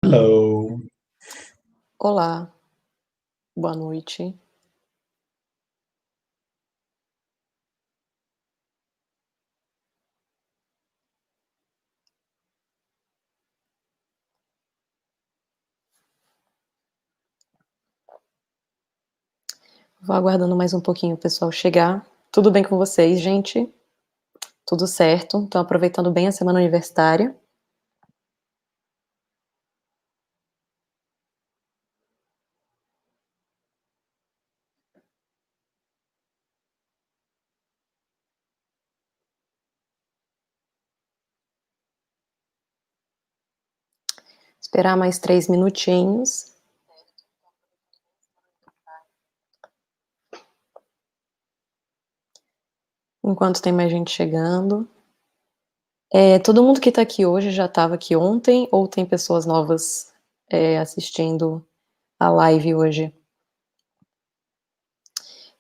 Hello. Olá, boa noite. Vou aguardando mais um pouquinho o pessoal chegar. Tudo bem com vocês, gente? Tudo certo? Estão aproveitando bem a semana universitária? Esperar mais 3 minutinhos. Enquanto tem mais gente chegando. Todo mundo que tá aqui hoje já estava aqui ontem ou tem pessoas novas, assistindo a live hoje?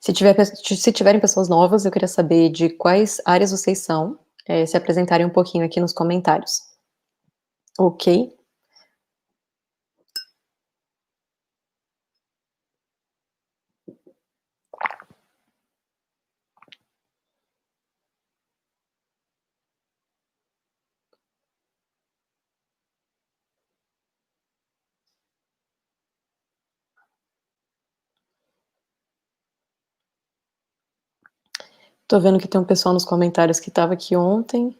Se tiverem pessoas novas, eu queria saber de quais áreas vocês são, se apresentarem um pouquinho aqui nos comentários. Ok? Tô vendo que tem um pessoal nos comentários que estava aqui ontem.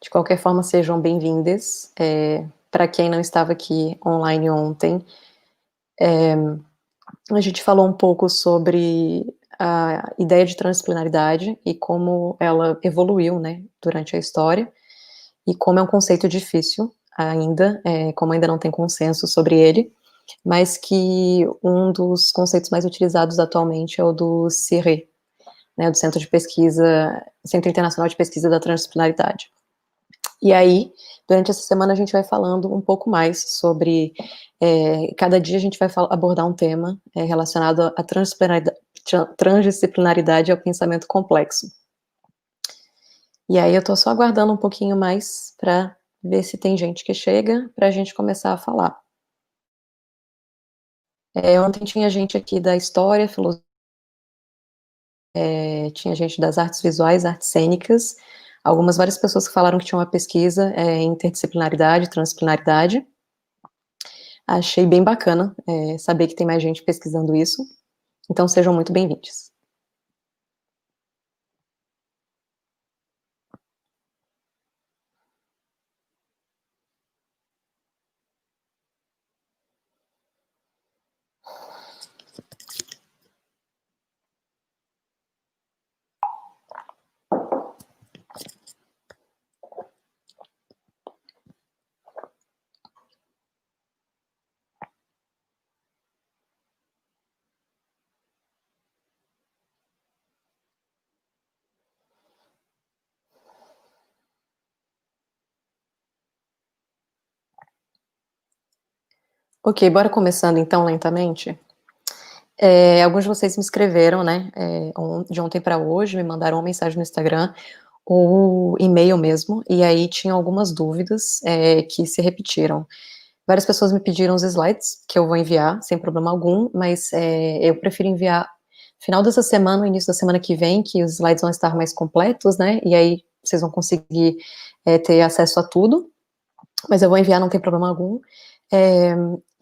De qualquer forma, sejam bem-vindas. Para quem não estava aqui online ontem, a gente falou um pouco sobre a ideia de transdisciplinaridade e como ela evoluiu, né, durante a história, e como é um conceito difícil ainda, como ainda não tem consenso sobre ele, mas que um dos conceitos mais utilizados atualmente é o do CIRE, né, do Centro Internacional de Pesquisa da Transdisciplinaridade. E aí, durante essa semana, a gente vai falando um pouco mais sobre. Cada dia a gente vai abordar um tema relacionado à transdisciplinaridade e ao pensamento complexo. E aí, eu estou só aguardando um pouquinho mais para ver se tem gente que chega, para a gente começar a falar. Ontem tinha gente aqui da história, filosofia, tinha gente das artes visuais, artes cênicas, várias pessoas que falaram que tinham uma pesquisa em interdisciplinaridade, transdisciplinaridade. Achei bem bacana saber que tem mais gente pesquisando isso, então sejam muito bem-vindos. Ok, bora começando então lentamente. Alguns de vocês me escreveram, né, de ontem para hoje, me mandaram uma mensagem no Instagram, ou e-mail mesmo, e aí tinham algumas dúvidas que se repetiram. Várias pessoas me pediram os slides, que eu vou enviar, sem problema algum, mas eu prefiro enviar final dessa semana, início da semana que vem, que os slides vão estar mais completos, né, e aí vocês vão conseguir ter acesso a tudo, mas eu vou enviar, não tem problema algum.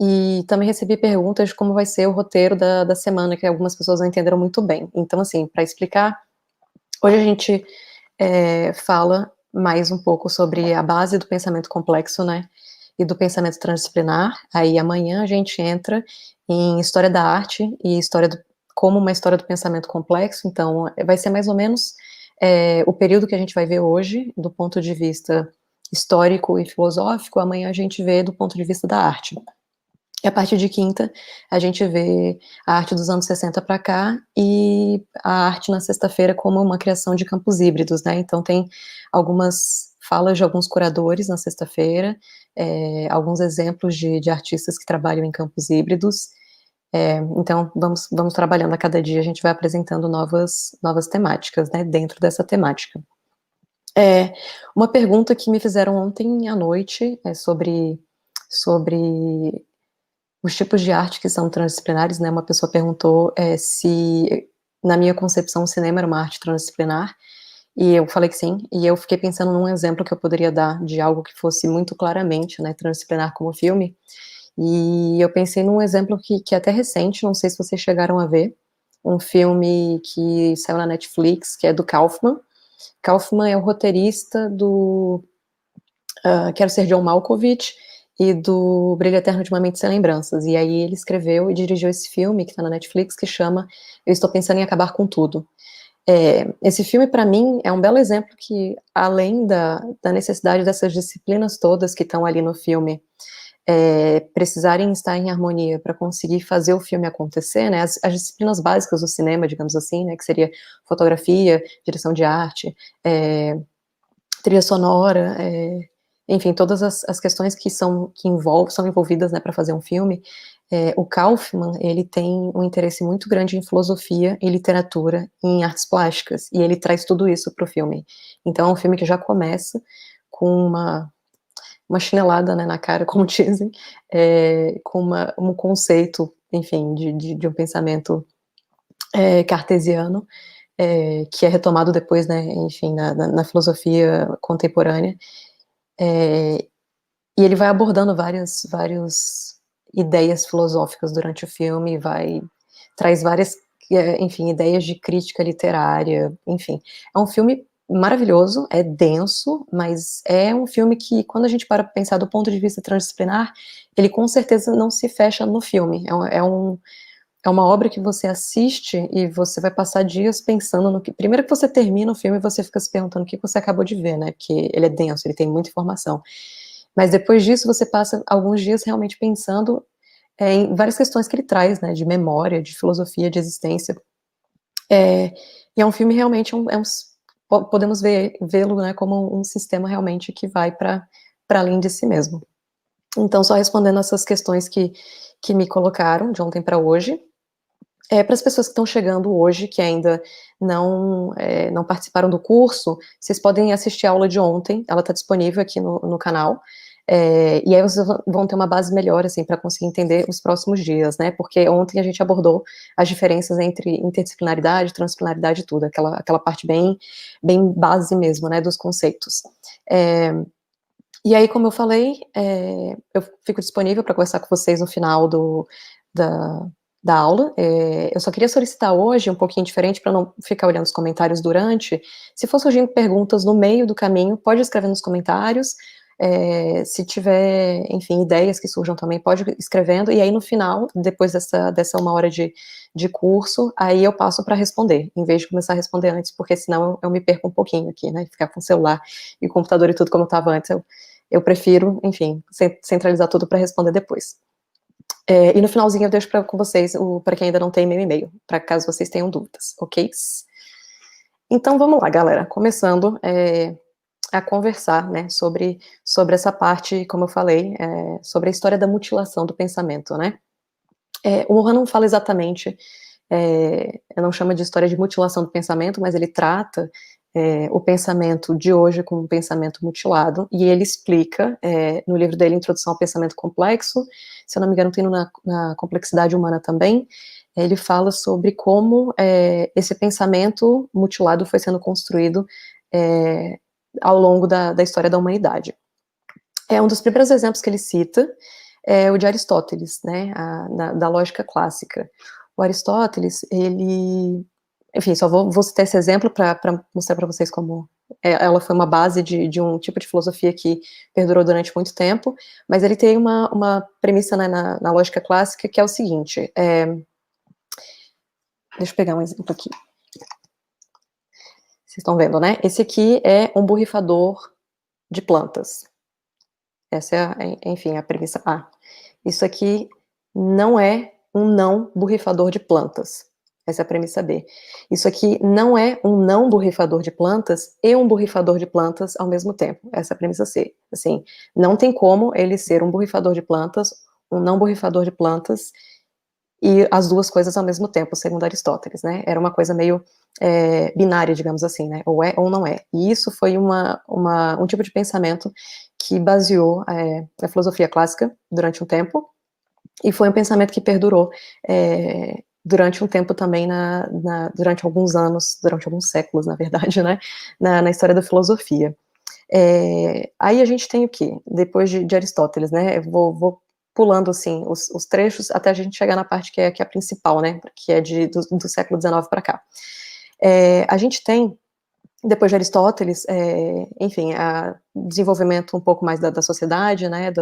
E também recebi perguntas de como vai ser o roteiro da semana, que algumas pessoas não entenderam muito bem. Então, assim, para explicar, hoje a gente fala mais um pouco sobre a base do pensamento complexo, né, e do pensamento transdisciplinar. Aí amanhã a gente entra em história da arte e como uma história do pensamento complexo. Então, vai ser mais ou menos o período que a gente vai ver hoje, do ponto de vista histórico e filosófico. Amanhã a gente vê do ponto de vista da arte. E a partir de quinta, a gente vê a arte dos anos 60 para cá e a arte na sexta-feira como uma criação de campos híbridos, né? Então tem algumas falas de alguns curadores na sexta-feira, alguns exemplos de artistas que trabalham em campos híbridos, Então, vamos trabalhando a cada dia, a gente vai apresentando novas temáticas, né, dentro dessa temática. Uma pergunta que me fizeram ontem à noite é sobre os tipos de arte que são transdisciplinares, né, uma pessoa perguntou, se, na minha concepção, o cinema era uma arte transdisciplinar, e eu falei que sim, e eu fiquei pensando num exemplo que eu poderia dar de algo que fosse muito claramente, né, transdisciplinar como filme, e eu pensei num exemplo que é até recente, não sei se vocês chegaram a ver, um filme que saiu na Netflix, que é do Kaufman. Kaufman é o roteirista do Quero Ser John Malkovich e do Brilho Eterno de uma Mente Sem Lembranças, e aí ele escreveu e dirigiu esse filme, que tá na Netflix, que chama Eu Estou Pensando em Acabar com Tudo. Esse filme, para mim, é um belo exemplo que, além da necessidade dessas disciplinas todas que estão ali no filme, precisarem estar em harmonia para conseguir fazer o filme acontecer, né, as disciplinas básicas do cinema, digamos assim, né, que seria fotografia, direção de arte, trilha sonora, enfim, todas as questões são envolvidas, né, para fazer um filme. O Kaufman, ele tem um interesse muito grande em filosofia, em literatura, em artes plásticas, e ele traz tudo isso para o filme. Então é um filme que já começa com uma chinelada, né, na cara, como dizem, com um conceito, enfim, de um pensamento cartesiano, que é retomado depois, né, enfim, na filosofia contemporânea, e ele vai abordando várias ideias filosóficas durante o filme, traz várias, enfim, ideias de crítica literária, enfim. É um filme maravilhoso, é denso, mas é um filme que, quando a gente para pensar do ponto de vista transdisciplinar, ele com certeza não se fecha no filme. É uma obra que você assiste e você vai passar dias pensando no que. Primeiro que você termina o filme e você fica se perguntando o que você acabou de ver, né? Porque ele é denso, ele tem muita informação. Mas depois disso você passa alguns dias realmente pensando em várias questões que ele traz, né? De memória, de filosofia, de existência. E é um filme realmente podemos vê-lo, né, como um sistema realmente que vai para além de si mesmo. Então, só respondendo essas questões que me colocaram de ontem para hoje. Para as pessoas que estão chegando hoje, que ainda não participaram do curso, vocês podem assistir a aula de ontem, ela está disponível aqui no canal, e aí vocês vão ter uma base melhor, assim, para conseguir entender os próximos dias, né, porque ontem a gente abordou as diferenças entre interdisciplinaridade, transdisciplinaridade e tudo, aquela parte bem base mesmo, né, dos conceitos. E aí, como eu falei, eu fico disponível para conversar com vocês no final da, da aula. Eu só queria solicitar hoje, um pouquinho diferente, para não ficar olhando os comentários durante. Se for surgindo perguntas no meio do caminho, pode escrever nos comentários. Se tiver, enfim, ideias que surjam também, pode ir escrevendo. E aí, no final, depois dessa uma hora de curso, aí eu passo para responder, em vez de começar a responder antes, porque senão eu me perco um pouquinho aqui, né? Ficar com o celular e o computador e tudo como eu estava antes, eu prefiro, enfim, centralizar tudo para responder depois. E no finalzinho eu deixo com vocês, para quem ainda não tem meu e-mail, para caso vocês tenham dúvidas, ok? Então vamos lá, galera, começando a conversar, né, sobre essa parte, como eu falei, sobre a história da mutilação do pensamento, né? O Mohan não fala exatamente, não chama de história de mutilação do pensamento, mas ele trata o pensamento de hoje como um pensamento mutilado, e ele explica, no livro dele, Introdução ao Pensamento Complexo, se eu não me engano tem na Complexidade Humana também, ele fala sobre como esse pensamento mutilado foi sendo construído ao longo da história da humanidade. Um dos primeiros exemplos que ele cita é o de Aristóteles, né, da lógica clássica. O Aristóteles, ele, enfim, só vou citar esse exemplo para mostrar para vocês como ela foi uma base de um tipo de filosofia que perdurou durante muito tempo, mas ele tem uma premissa, né, na lógica clássica, que é o seguinte, deixa eu pegar um exemplo aqui. Vocês estão vendo, né? Esse aqui é um borrifador de plantas. Essa é, enfim, a premissa A. Isso aqui não é um não borrifador de plantas. Essa é a premissa B. Isso aqui não é um não borrifador de plantas e um borrifador de plantas ao mesmo tempo. Essa é a premissa C. Assim, não tem como ele ser um borrifador de plantas, um não borrifador de plantas e as duas coisas ao mesmo tempo, segundo Aristóteles, né? Era uma coisa meio binária, digamos assim, né? Ou é ou não é. E isso foi um tipo de pensamento que baseou a filosofia clássica durante um tempo, e foi um pensamento que perdurou durante um tempo também, durante alguns anos, durante alguns séculos, na verdade, né? Na história da filosofia. Aí a gente tem o quê? Depois de Aristóteles, né? Eu vou pulando, assim, os trechos até a gente chegar na parte que é a principal, né? Que é do século XIX para cá. A gente tem, depois de Aristóteles, enfim, desenvolvimento um pouco mais da sociedade, né?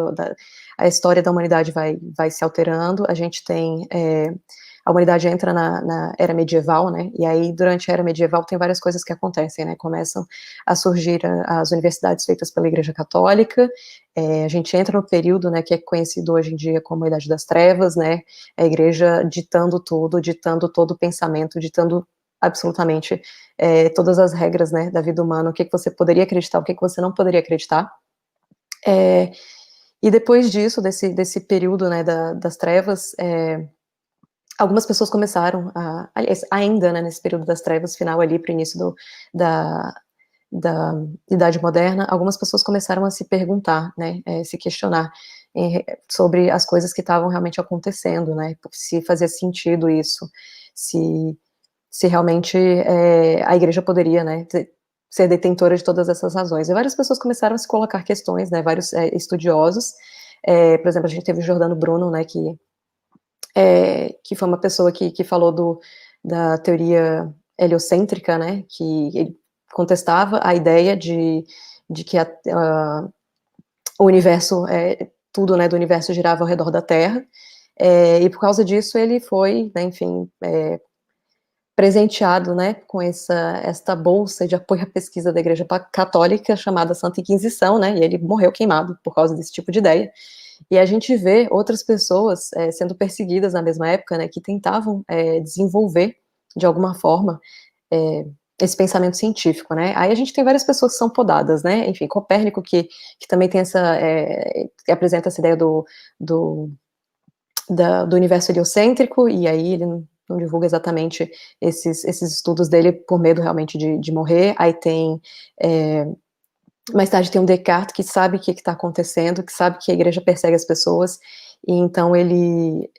A história da humanidade vai se alterando. A gente tem a humanidade entra na era medieval, né, e aí durante a era medieval tem várias coisas que acontecem, né, começam a surgir as universidades feitas pela Igreja Católica, a gente entra no período, né, que é conhecido hoje em dia como a Idade das Trevas, né, a Igreja ditando tudo, ditando todo o pensamento, ditando absolutamente todas as regras, né, da vida humana, o que você poderia acreditar, o que você não poderia acreditar, e depois disso, desse período, né, das trevas, algumas pessoas começaram aliás, ainda, né, nesse período das trevas, final ali para o início da, da Idade Moderna, algumas pessoas começaram a se perguntar, né, se questionar sobre as coisas que estavam realmente acontecendo, né, se fazia sentido isso, se realmente a igreja poderia, né, ser detentora de todas essas razões. E várias pessoas começaram a se colocar questões, né, vários estudiosos, por exemplo, a gente teve o Giordano Bruno, né, que foi uma pessoa que falou da teoria heliocêntrica, né, que ele contestava a ideia de que o universo, tudo, né, do universo girava ao redor da Terra, e por causa disso ele foi, né, enfim, presenteado, né, com esta bolsa de apoio à pesquisa da Igreja Católica, chamada Santa Inquisição, né, e ele morreu queimado por causa desse tipo de ideia. E a gente vê outras pessoas sendo perseguidas na mesma época, né, que tentavam desenvolver, de alguma forma, esse pensamento científico, né. Aí a gente tem várias pessoas que são podadas, né, enfim, Copérnico, que também tem que apresenta essa ideia do, do universo heliocêntrico, e aí ele não divulga exatamente esses estudos dele por medo realmente de morrer. Aí tem mais tarde tem um Descartes que sabe o que está acontecendo, que sabe que a igreja persegue as pessoas, e então ele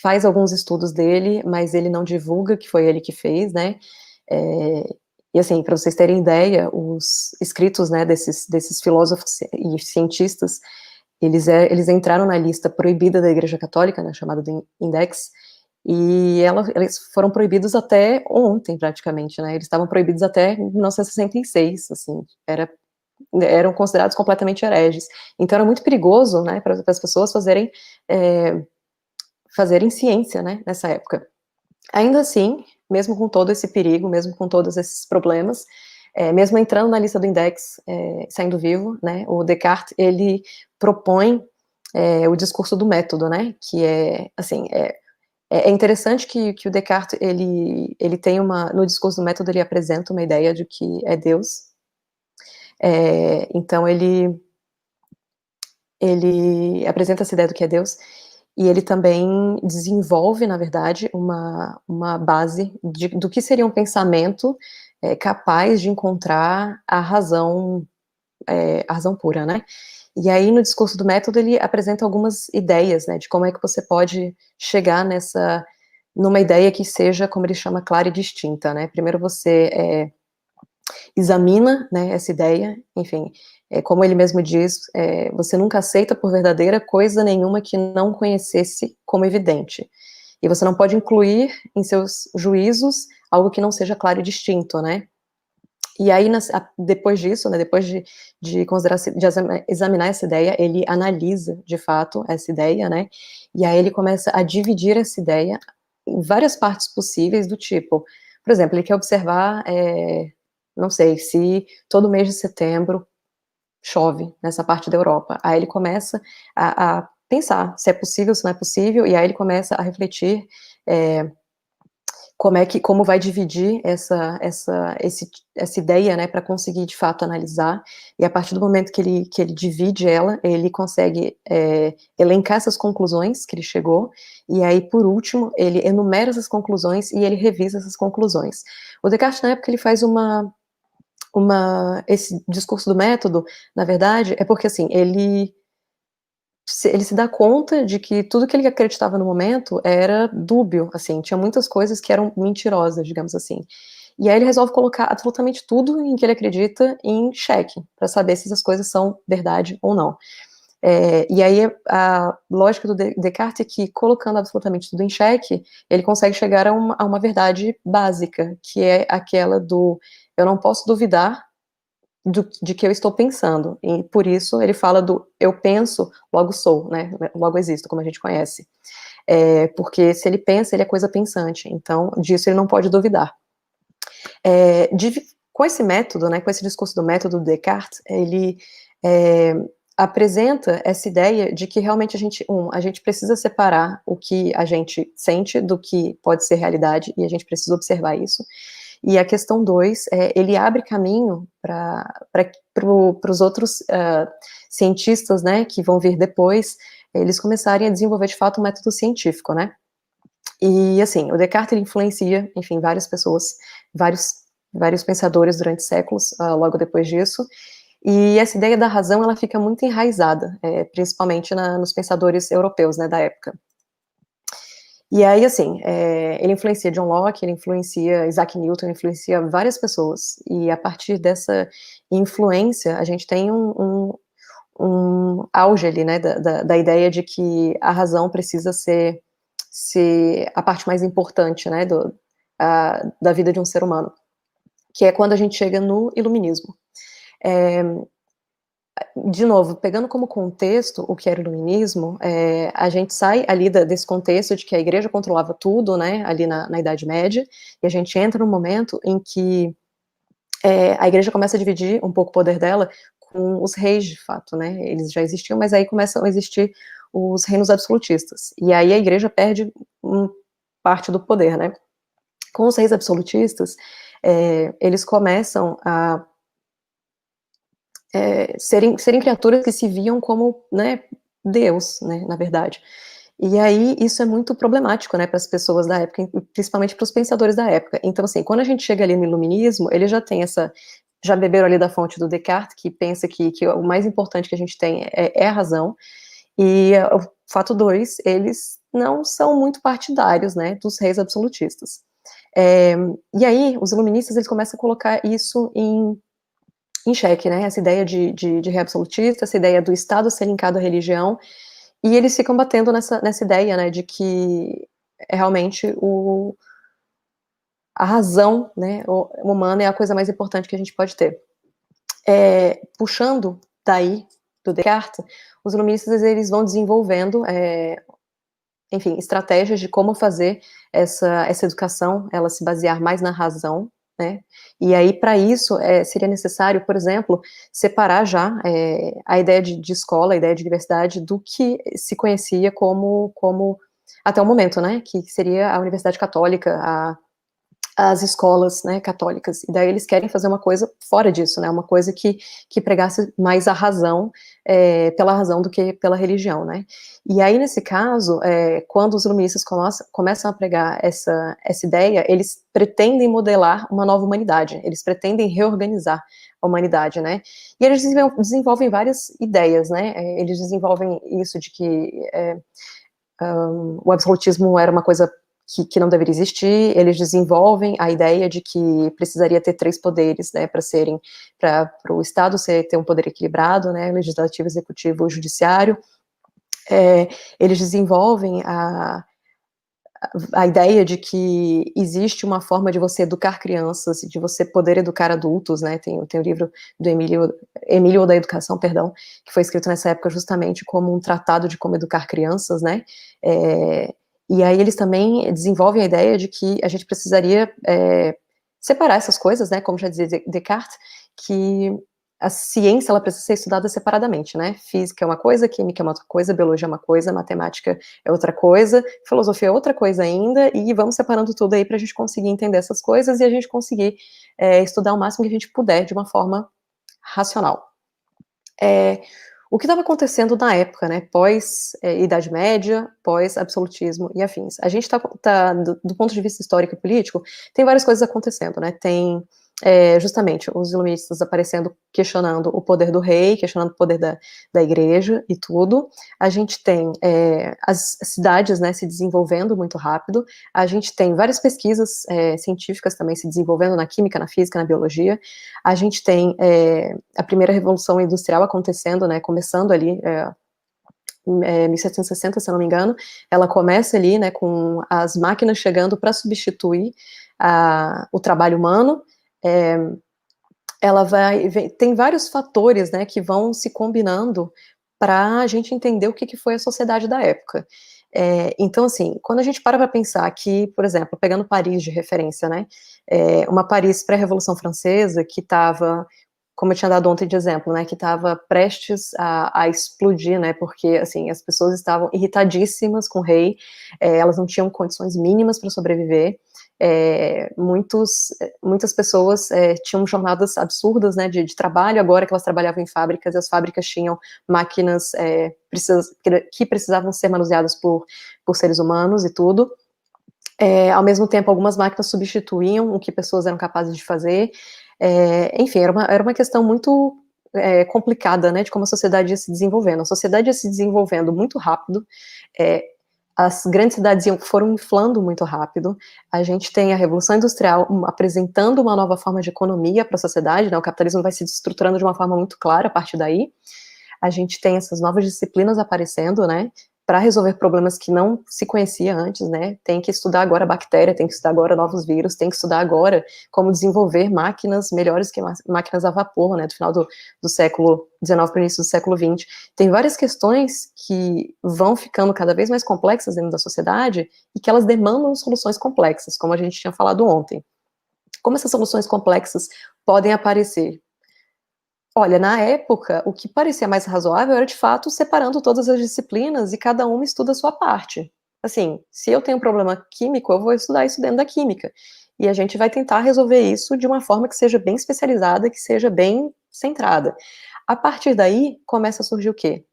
faz alguns estudos dele, mas ele não divulga que foi ele que fez, né, e assim, para vocês terem ideia, os escritos, né, desses filósofos e cientistas, eles entraram na lista proibida da Igreja Católica, né, chamada do Index, e eles foram proibidos até ontem, praticamente, né, eles estavam proibidos até 1966, assim, eram considerados completamente hereges. Então era muito perigoso, né, para as pessoas fazerem ciência, né, nessa época. Ainda assim, mesmo com todo esse perigo, mesmo com todos esses problemas, mesmo entrando na lista do Index, saindo vivo, né, o Descartes, ele propõe o discurso do método, né, que assim, é interessante que o Descartes, ele tem no discurso do método, ele apresenta uma ideia de que é Deus, então ele apresenta essa ideia do que é Deus, e ele também desenvolve, na verdade, uma base do que seria um pensamento capaz de encontrar a razão pura, né? E aí, no discurso do método, ele apresenta algumas ideias, né, de como é que você pode chegar numa ideia que seja, como ele chama, clara e distinta, né? Primeiro você examina, né, essa ideia, enfim, como ele mesmo diz, você nunca aceita por verdadeira coisa nenhuma que não conhecesse como evidente, e você não pode incluir em seus juízos algo que não seja claro e distinto, né, e aí depois disso, né, depois de considerar, de examinar essa ideia, ele analisa, de fato, essa ideia, né, e aí ele começa a dividir essa ideia em várias partes possíveis, do tipo, por exemplo, ele quer observar, não sei, se todo mês de setembro chove nessa parte da Europa. Aí ele começa a pensar se é possível, se não é possível, e aí ele começa a refletir como vai dividir essa ideia, né, para conseguir de fato analisar, e a partir do momento que ele divide ela, ele consegue elencar essas conclusões que ele chegou, e aí por último, ele enumera essas conclusões e ele revisa essas conclusões. O Descartes na época ele faz esse discurso do método, na verdade, é porque assim, ele se dá conta de que tudo que ele acreditava no momento era dúbio, assim, tinha muitas coisas que eram mentirosas, digamos assim. E aí ele resolve colocar absolutamente tudo em que ele acredita em xeque, para saber se essas coisas são verdade ou não. E aí a lógica do Descartes é que, colocando absolutamente tudo em xeque, ele consegue chegar a uma verdade básica, que é aquela do eu não posso duvidar de que eu estou pensando, e por isso ele fala do eu penso, logo sou, né, logo existo, como a gente conhece. Porque se ele pensa, ele é coisa pensante, então disso ele não pode duvidar. Com esse método, né, com esse discurso do método do Descartes, ele apresenta essa ideia de que realmente a gente precisa separar o que a gente sente do que pode ser realidade, e a gente precisa observar isso. E a questão 2, ele abre caminho para os outros cientistas, né, que vão vir depois, eles começarem a desenvolver de fato um método científico, né. E assim, o Descartes ele influencia, enfim, várias pessoas, vários pensadores durante séculos, logo depois disso, e essa ideia da razão, ela fica muito enraizada, principalmente nos pensadores europeus, né, da época. E aí, assim, ele influencia John Locke, ele influencia Isaac Newton, influencia várias pessoas, e a partir dessa influência, a gente tem um auge ali, né, da ideia de que a razão precisa ser a parte mais importante, né, da vida de um ser humano, que é quando a gente chega no iluminismo. De novo, pegando como contexto o que era o iluminismo, a gente sai ali desse contexto de que a igreja controlava tudo, né, ali na Idade Média, e a gente entra num momento em que a igreja começa a dividir um pouco o poder dela com os reis, de fato, né, eles já existiam, mas aí começam a existir os reinos absolutistas, e aí a igreja perde parte do poder, né. Com os reis absolutistas, eles começam a serem criaturas que se viam como, né, Deus, né, na verdade. E aí isso é muito problemático, né, para as pessoas da época, principalmente para os pensadores da época. Então, assim, quando a gente chega ali no iluminismo, ele já beberam ali da fonte do Descartes, que pensa que o mais importante que a gente tem é a razão, e o fato 2, eles não são muito partidários, né, dos reis absolutistas. E aí, os iluministas, eles começam a colocar isso em xeque, né, essa ideia de rei absolutista, essa ideia do Estado ser linkado à religião, e eles ficam batendo nessa ideia, né, de que realmente a razão, né, humana é a coisa mais importante que a gente pode ter. Puxando daí, do Descartes, os iluministas, eles vão desenvolvendo, enfim, estratégias de como fazer essa educação, ela se basear mais na razão, né, e aí para isso seria necessário, por exemplo, separar já a ideia de escola, a ideia de universidade, do que se conhecia como até o momento, né, que seria a Universidade Católica, as escolas, né, católicas, e daí eles querem fazer uma coisa fora disso, né, uma coisa que pregasse mais a razão, pela razão do que pela religião, né. E aí, nesse caso, quando os iluministas começam a pregar essa ideia, eles pretendem modelar uma nova humanidade, eles pretendem reorganizar a humanidade, né, e eles desenvolvem várias ideias, né, eles desenvolvem isso de que o absolutismo era uma coisa que não deveria existir, eles desenvolvem a ideia de que precisaria ter 3 poderes, né, para o Estado ter um poder equilibrado, né, legislativo, executivo, judiciário. Eles desenvolvem a ideia de que existe uma forma de você educar crianças, de você poder educar adultos, né, tem o livro do Emílio da Educação, perdão, que foi escrito nessa época justamente como um tratado de como educar crianças, né, e aí eles também desenvolvem a ideia de que a gente precisaria separar essas coisas, né, como já dizia Descartes, que a ciência, ela precisa ser estudada separadamente, né? Física é uma coisa, química é uma outra coisa, biologia é uma coisa, matemática é outra coisa, filosofia é outra coisa ainda, e vamos separando tudo aí para a gente conseguir entender essas coisas e a gente conseguir estudar o máximo que a gente puder de uma forma racional. O que estava acontecendo na época, né, pós-Idade Média, pós-absolutismo e afins? A gente do ponto de vista histórico e político, tem várias coisas acontecendo, né, tem justamente os iluministas aparecendo, questionando o poder do rei, questionando o poder da igreja e tudo. A gente tem as cidades, né, se desenvolvendo muito rápido, a gente tem várias pesquisas científicas também se desenvolvendo na química, na física, na biologia, a gente tem a primeira revolução industrial acontecendo, né, começando ali, 1760, se eu não me engano, ela começa ali, né, com as máquinas chegando para substituir o trabalho humano. Tem vários fatores, né, que vão se combinando para a gente entender o que foi a sociedade da época. Então, assim, quando a gente para pensar que, por exemplo, pegando Paris de referência, né, uma Paris pré-Revolução Francesa que estava, como eu tinha dado ontem de exemplo, né, que estava prestes a explodir, né, porque, assim, as pessoas estavam irritadíssimas com o rei, elas não tinham condições mínimas para sobreviver, muitas pessoas tinham jornadas absurdas, né, de trabalho, agora que elas trabalhavam em fábricas, e as fábricas tinham máquinas que precisavam ser manuseadas por seres humanos e tudo. Ao mesmo tempo, algumas máquinas substituíam o que pessoas eram capazes de fazer. Enfim, era uma questão muito complicada, né, de como a sociedade ia se desenvolvendo. A sociedade ia se desenvolvendo muito rápido, as grandes cidades foram inflando muito rápido, a gente tem a Revolução Industrial apresentando uma nova forma de economia para a sociedade, né, o capitalismo vai se estruturando de uma forma muito clara a partir daí, a gente tem essas novas disciplinas aparecendo, né, para resolver problemas que não se conhecia antes, né, tem que estudar agora bactéria, tem que estudar agora novos vírus, tem que estudar agora como desenvolver máquinas melhores que máquinas a vapor, né, do final do século XIX para o início do século XX. Tem várias questões que vão ficando cada vez mais complexas dentro da sociedade e que elas demandam soluções complexas, como a gente tinha falado ontem. Como essas soluções complexas podem aparecer? Olha, na época, o que parecia mais razoável era, de fato, separando todas as disciplinas e cada uma estuda a sua parte. Assim, se eu tenho um problema químico, eu vou estudar isso dentro da química. E a gente vai tentar resolver isso de uma forma que seja bem especializada, que seja bem centrada. A partir daí, começa a surgir o quê?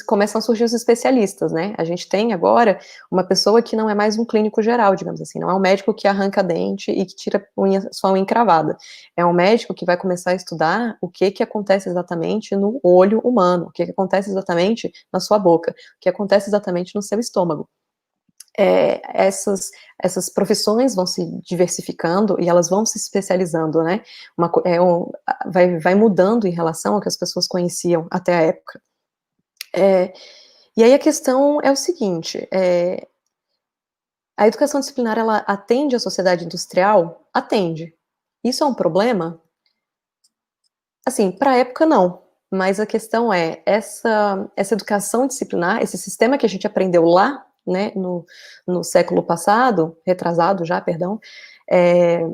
Começam a surgir os especialistas, né? A gente tem agora uma pessoa que não é mais um clínico geral, digamos assim, não é um médico que arranca dente e que tira sua unha encravada. É um médico que vai começar a estudar o que acontece exatamente no olho humano, o que acontece exatamente na sua boca, o que acontece exatamente no seu estômago. Essas profissões vão se diversificando e elas vão se especializando, né? Vai mudando em relação ao que as pessoas conheciam até a época. E aí a questão é o seguinte, a educação disciplinar, ela atende à sociedade industrial? Atende. Isso é um problema? Assim, para a época não, mas a questão é, essa educação disciplinar, esse sistema que a gente aprendeu lá, né, no século passado, retrasado já, perdão, é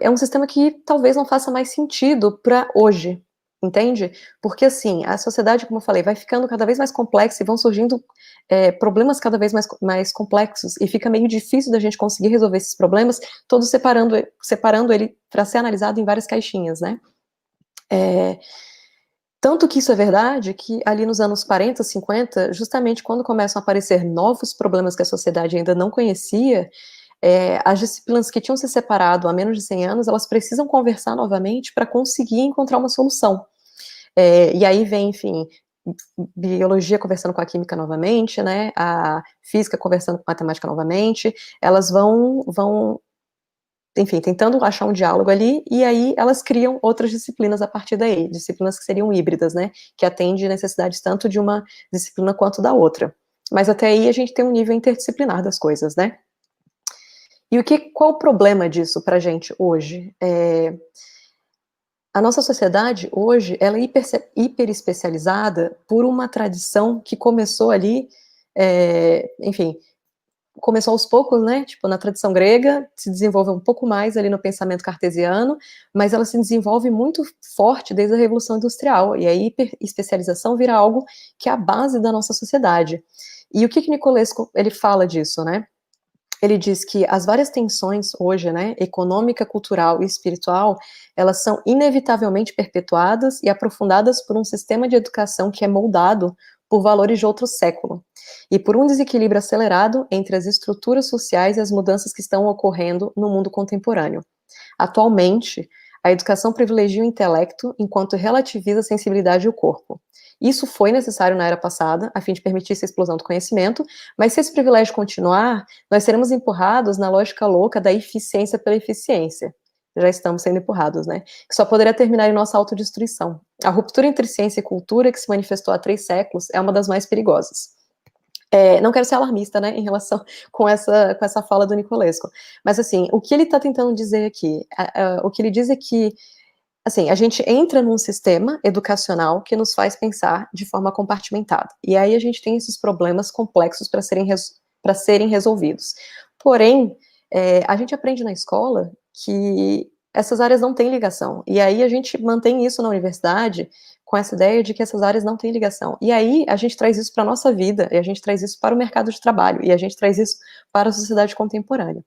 um sistema que talvez não faça mais sentido para hoje, entende? Porque, assim, a sociedade, como eu falei, vai ficando cada vez mais complexa e vão surgindo problemas cada vez mais complexos e fica meio difícil da gente conseguir resolver esses problemas, todos separando ele para ser analisado em várias caixinhas, né? Tanto que isso é verdade que ali nos anos 40, 50, justamente quando começam a aparecer novos problemas que a sociedade ainda não conhecia, as disciplinas que tinham se separado há menos de 100 anos, elas precisam conversar novamente para conseguir encontrar uma solução. E aí vem, enfim, biologia conversando com a química novamente, né, a física conversando com a matemática novamente, elas vão enfim, tentando achar um diálogo ali, e aí elas criam outras disciplinas a partir daí, disciplinas que seriam híbridas, né, que atendem necessidades tanto de uma disciplina quanto da outra. Mas até aí a gente tem um nível interdisciplinar das coisas, né. E qual o problema disso pra gente hoje? A nossa sociedade hoje, ela é hiper especializada por uma tradição que começou ali, enfim, começou aos poucos, né, tipo, na tradição grega, se desenvolve um pouco mais ali no pensamento cartesiano, mas ela se desenvolve muito forte desde a Revolução Industrial, e a hiperespecialização vira algo que é a base da nossa sociedade. E o que Nicolesco, ele fala disso, né? Ele diz que as várias tensões hoje, né, econômica, cultural e espiritual, elas são inevitavelmente perpetuadas e aprofundadas por um sistema de educação que é moldado por valores de outro século, e por um desequilíbrio acelerado entre as estruturas sociais e as mudanças que estão ocorrendo no mundo contemporâneo. Atualmente, a educação privilegia o intelecto enquanto relativiza a sensibilidade e o corpo. Isso foi necessário na era passada, a fim de permitir essa explosão do conhecimento, mas se esse privilégio continuar, nós seremos empurrados na lógica louca da eficiência pela eficiência. Já estamos sendo empurrados, né? Que só poderia terminar em nossa autodestruição. A ruptura entre ciência e cultura, que se manifestou há 3 séculos, é uma das mais perigosas. Não quero ser alarmista, né, em relação com essa fala do Nicolesco, mas assim, o que ele está tentando dizer aqui, o que ele diz é que, assim, a gente entra num sistema educacional que nos faz pensar de forma compartimentada, e aí a gente tem esses problemas complexos para serem resolvidos. Porém, a gente aprende na escola que essas áreas não têm ligação, e aí a gente mantém isso na universidade com essa ideia de que essas áreas não têm ligação. E aí a gente traz isso para a nossa vida, e a gente traz isso para o mercado de trabalho, e a gente traz isso para a sociedade contemporânea.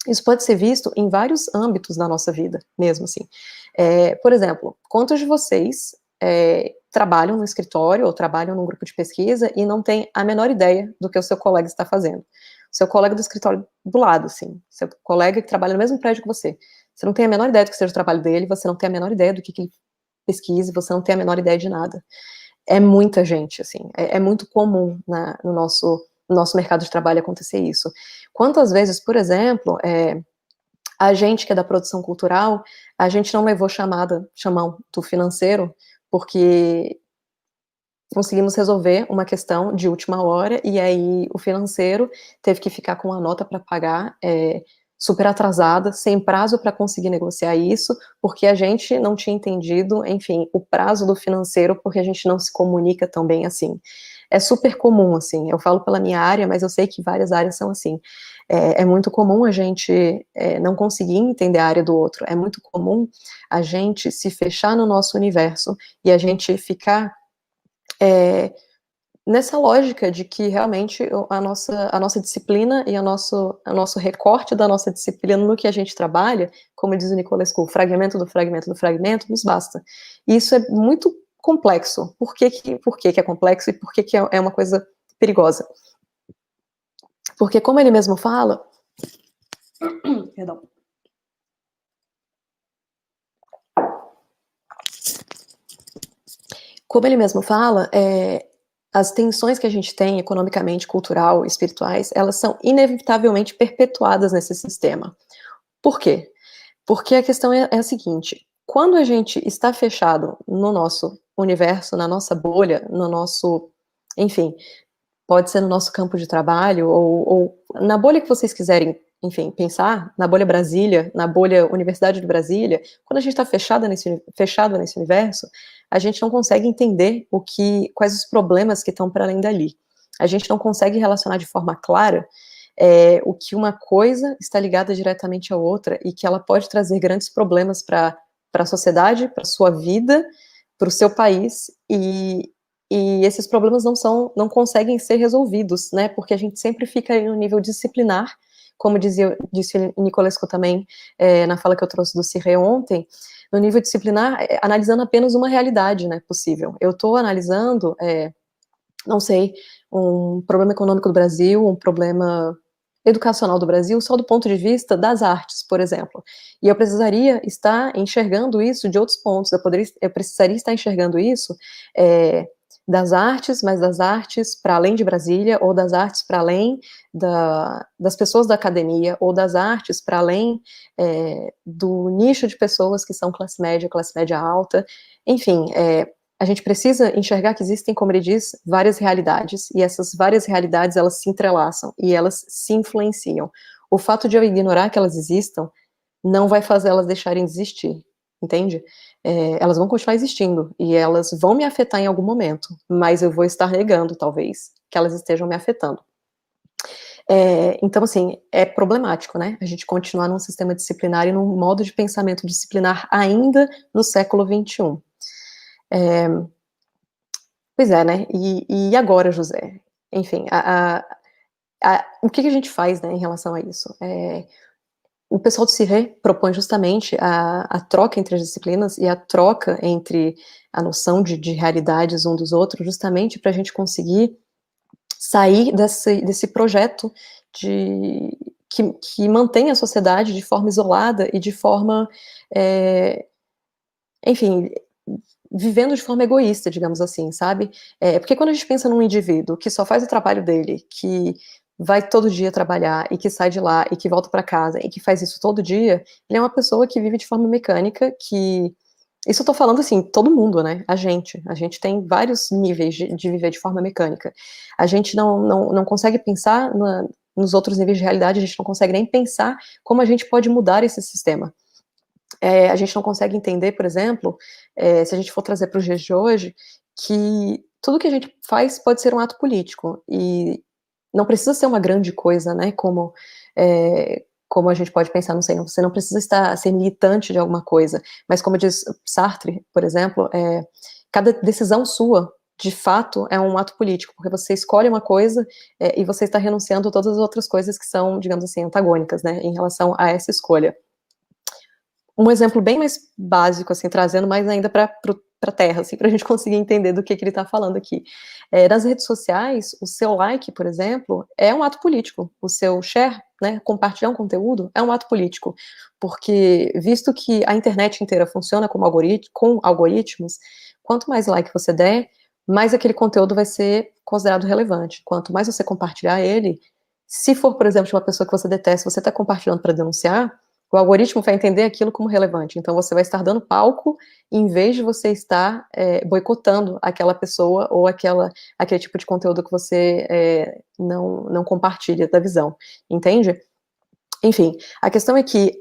Isso pode ser visto em vários âmbitos da nossa vida, mesmo assim. Por exemplo, quantos de vocês trabalham no escritório ou trabalham num grupo de pesquisa e não têm a menor ideia do que o seu colega está fazendo? Seu colega do escritório do lado, assim, seu colega que trabalha no mesmo prédio que você não tem a menor ideia do que seja o trabalho dele, você não tem a menor ideia do que ele pesquise, você não tem a menor ideia de nada. É muita gente, assim, é muito comum no nosso mercado de trabalho acontecer isso. Quantas vezes, por exemplo, a gente que é da produção cultural, a gente não levou chamão do financeiro, porque conseguimos resolver uma questão de última hora, e aí o financeiro teve que ficar com a nota para pagar, super atrasada, sem prazo para conseguir negociar isso, porque a gente não tinha entendido, enfim, o prazo do financeiro, porque a gente não se comunica tão bem assim. É super comum, assim, eu falo pela minha área, mas eu sei que várias áreas são assim. É muito comum a gente não conseguir entender a área do outro, é muito comum a gente se fechar no nosso universo e a gente ficar nessa lógica de que realmente a nossa disciplina e o nosso recorte da nossa disciplina no que a gente trabalha, como diz o Nicolescu, o fragmento do fragmento do fragmento, nos basta. E isso é muito complexo. Por que é complexo e por que é uma coisa perigosa? Porque, como ele mesmo fala, perdão. Como ele mesmo fala, as tensões que a gente tem economicamente, cultural, espirituais, elas são inevitavelmente perpetuadas nesse sistema. Por quê? Porque a questão é a seguinte: quando a gente está fechado no nosso universo, na nossa bolha, no nosso, enfim, pode ser no nosso campo de trabalho, ou na bolha que vocês quiserem, enfim, pensar, na bolha Brasília, na bolha Universidade de Brasília, quando a gente está fechado nesse universo, a gente não consegue entender quais os problemas que estão para além dali. A gente não consegue relacionar de forma clara o que uma coisa está ligada diretamente à outra e que ela pode trazer grandes problemas para a sociedade, para a sua vida, para o seu país, e esses problemas não conseguem ser resolvidos, né, porque a gente sempre fica aí no nível disciplinar, como disse o Nicolescu também, na fala que eu trouxe do Cirre ontem, no nível disciplinar, analisando apenas uma realidade, né, possível. Eu estou analisando, não sei, um problema econômico do Brasil, um problema educacional do Brasil, só do ponto de vista das artes, por exemplo. E eu precisaria estar enxergando isso de outros pontos, eu precisaria estar enxergando isso das artes, mas das artes para além de Brasília, ou das artes para além das pessoas da academia, ou das artes para além do nicho de pessoas que são classe média alta, enfim, a gente precisa enxergar que existem, como ele diz, várias realidades, e essas várias realidades, elas se entrelaçam, e elas se influenciam. O fato de eu ignorar que elas existam, não vai fazer elas deixarem de existir, entende? Elas vão continuar existindo, e elas vão me afetar em algum momento, mas eu vou estar negando, talvez, que elas estejam me afetando. Então, assim, é problemático, né, a gente continuar num sistema disciplinar e num modo de pensamento disciplinar ainda no século XXI. Pois é, né, e agora, José? Enfim, o que a gente faz, né, em relação a isso? O pessoal do CIRRE propõe justamente a troca entre as disciplinas e a troca entre a noção de realidades um dos outros, justamente para a gente conseguir sair desse projeto que mantém a sociedade de forma isolada e de forma, enfim, vivendo de forma egoísta, digamos assim, sabe? Porque quando a gente pensa num indivíduo que só faz o trabalho dele, que vai todo dia trabalhar e que sai de lá e que volta para casa e que faz isso todo dia, ele é uma pessoa que vive de forma mecânica, que isso eu tô falando assim, todo mundo, né? A gente tem vários níveis de viver de forma mecânica. A gente não consegue pensar nos outros níveis de realidade, a gente não consegue nem pensar como a gente pode mudar esse sistema. A gente não consegue entender, por exemplo, se a gente for trazer para os dias de hoje, que tudo que a gente faz pode ser um ato político, e não precisa ser uma grande coisa, né, como a gente pode pensar, não sei, você não precisa ser militante de alguma coisa, mas como diz Sartre, por exemplo, cada decisão sua, de fato, é um ato político, porque você escolhe uma coisa, e você está renunciando a todas as outras coisas que são, digamos assim, antagônicas, né, em relação a essa escolha. Um exemplo bem mais básico, assim, trazendo mais ainda para a terra, assim, para a gente conseguir entender do que ele está falando aqui. Nas redes sociais, o seu like, por exemplo, é um ato político. O seu share, né, compartilhar um conteúdo, é um ato político. Porque, visto que a internet inteira funciona com algoritmos, quanto mais like você der, mais aquele conteúdo vai ser considerado relevante. Quanto mais você compartilhar ele, se for, por exemplo, de uma pessoa que você detesta, você está compartilhando para denunciar, o algoritmo vai entender aquilo como relevante, então você vai estar dando palco, em vez de você estar boicotando aquela pessoa ou aquele tipo de conteúdo que você não compartilha da visão, entende? Enfim, a questão é que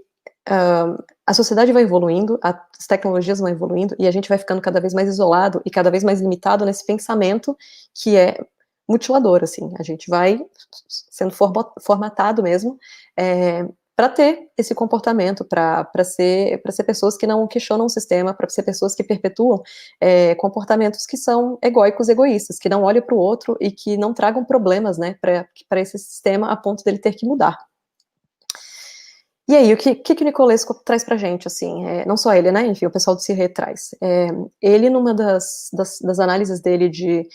a sociedade vai evoluindo, as tecnologias vão evoluindo, e a gente vai ficando cada vez mais isolado e cada vez mais limitado nesse pensamento que é mutilador, assim, a gente vai sendo formatado mesmo, para ter esse comportamento, para ser pessoas que não questionam o sistema, para ser pessoas que perpetuam comportamentos que são egóicos, egoístas, que não olham para o outro e que não tragam problemas, né, para esse sistema a ponto dele ter que mudar. E aí, o que o Nicolesco traz pra gente, assim, não só ele, né, enfim, o pessoal do CIRRE traz. Ele, numa das análises dele de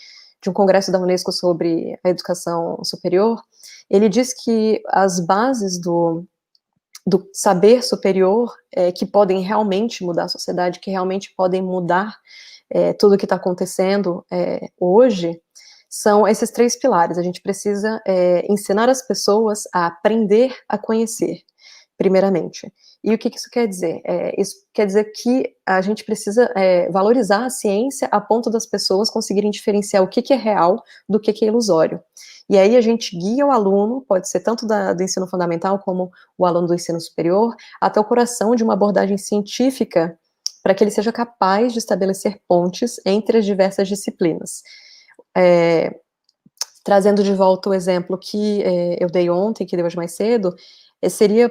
um congresso da Unesco sobre a educação superior, ele diz que as bases do saber superior, que podem realmente mudar a sociedade, que realmente podem mudar tudo o que está acontecendo hoje, são esses 3 pilares. A gente precisa ensinar as pessoas a aprender a conhecer, primeiramente. E o que isso quer dizer? Isso quer dizer que a gente precisa valorizar a ciência a ponto das pessoas conseguirem diferenciar o que é real do que é ilusório. E aí a gente guia o aluno, pode ser tanto do ensino fundamental como o aluno do ensino superior, até o coração de uma abordagem científica para que ele seja capaz de estabelecer pontes entre as diversas disciplinas. Trazendo de volta o exemplo que eu dei ontem, que dei hoje mais cedo, seria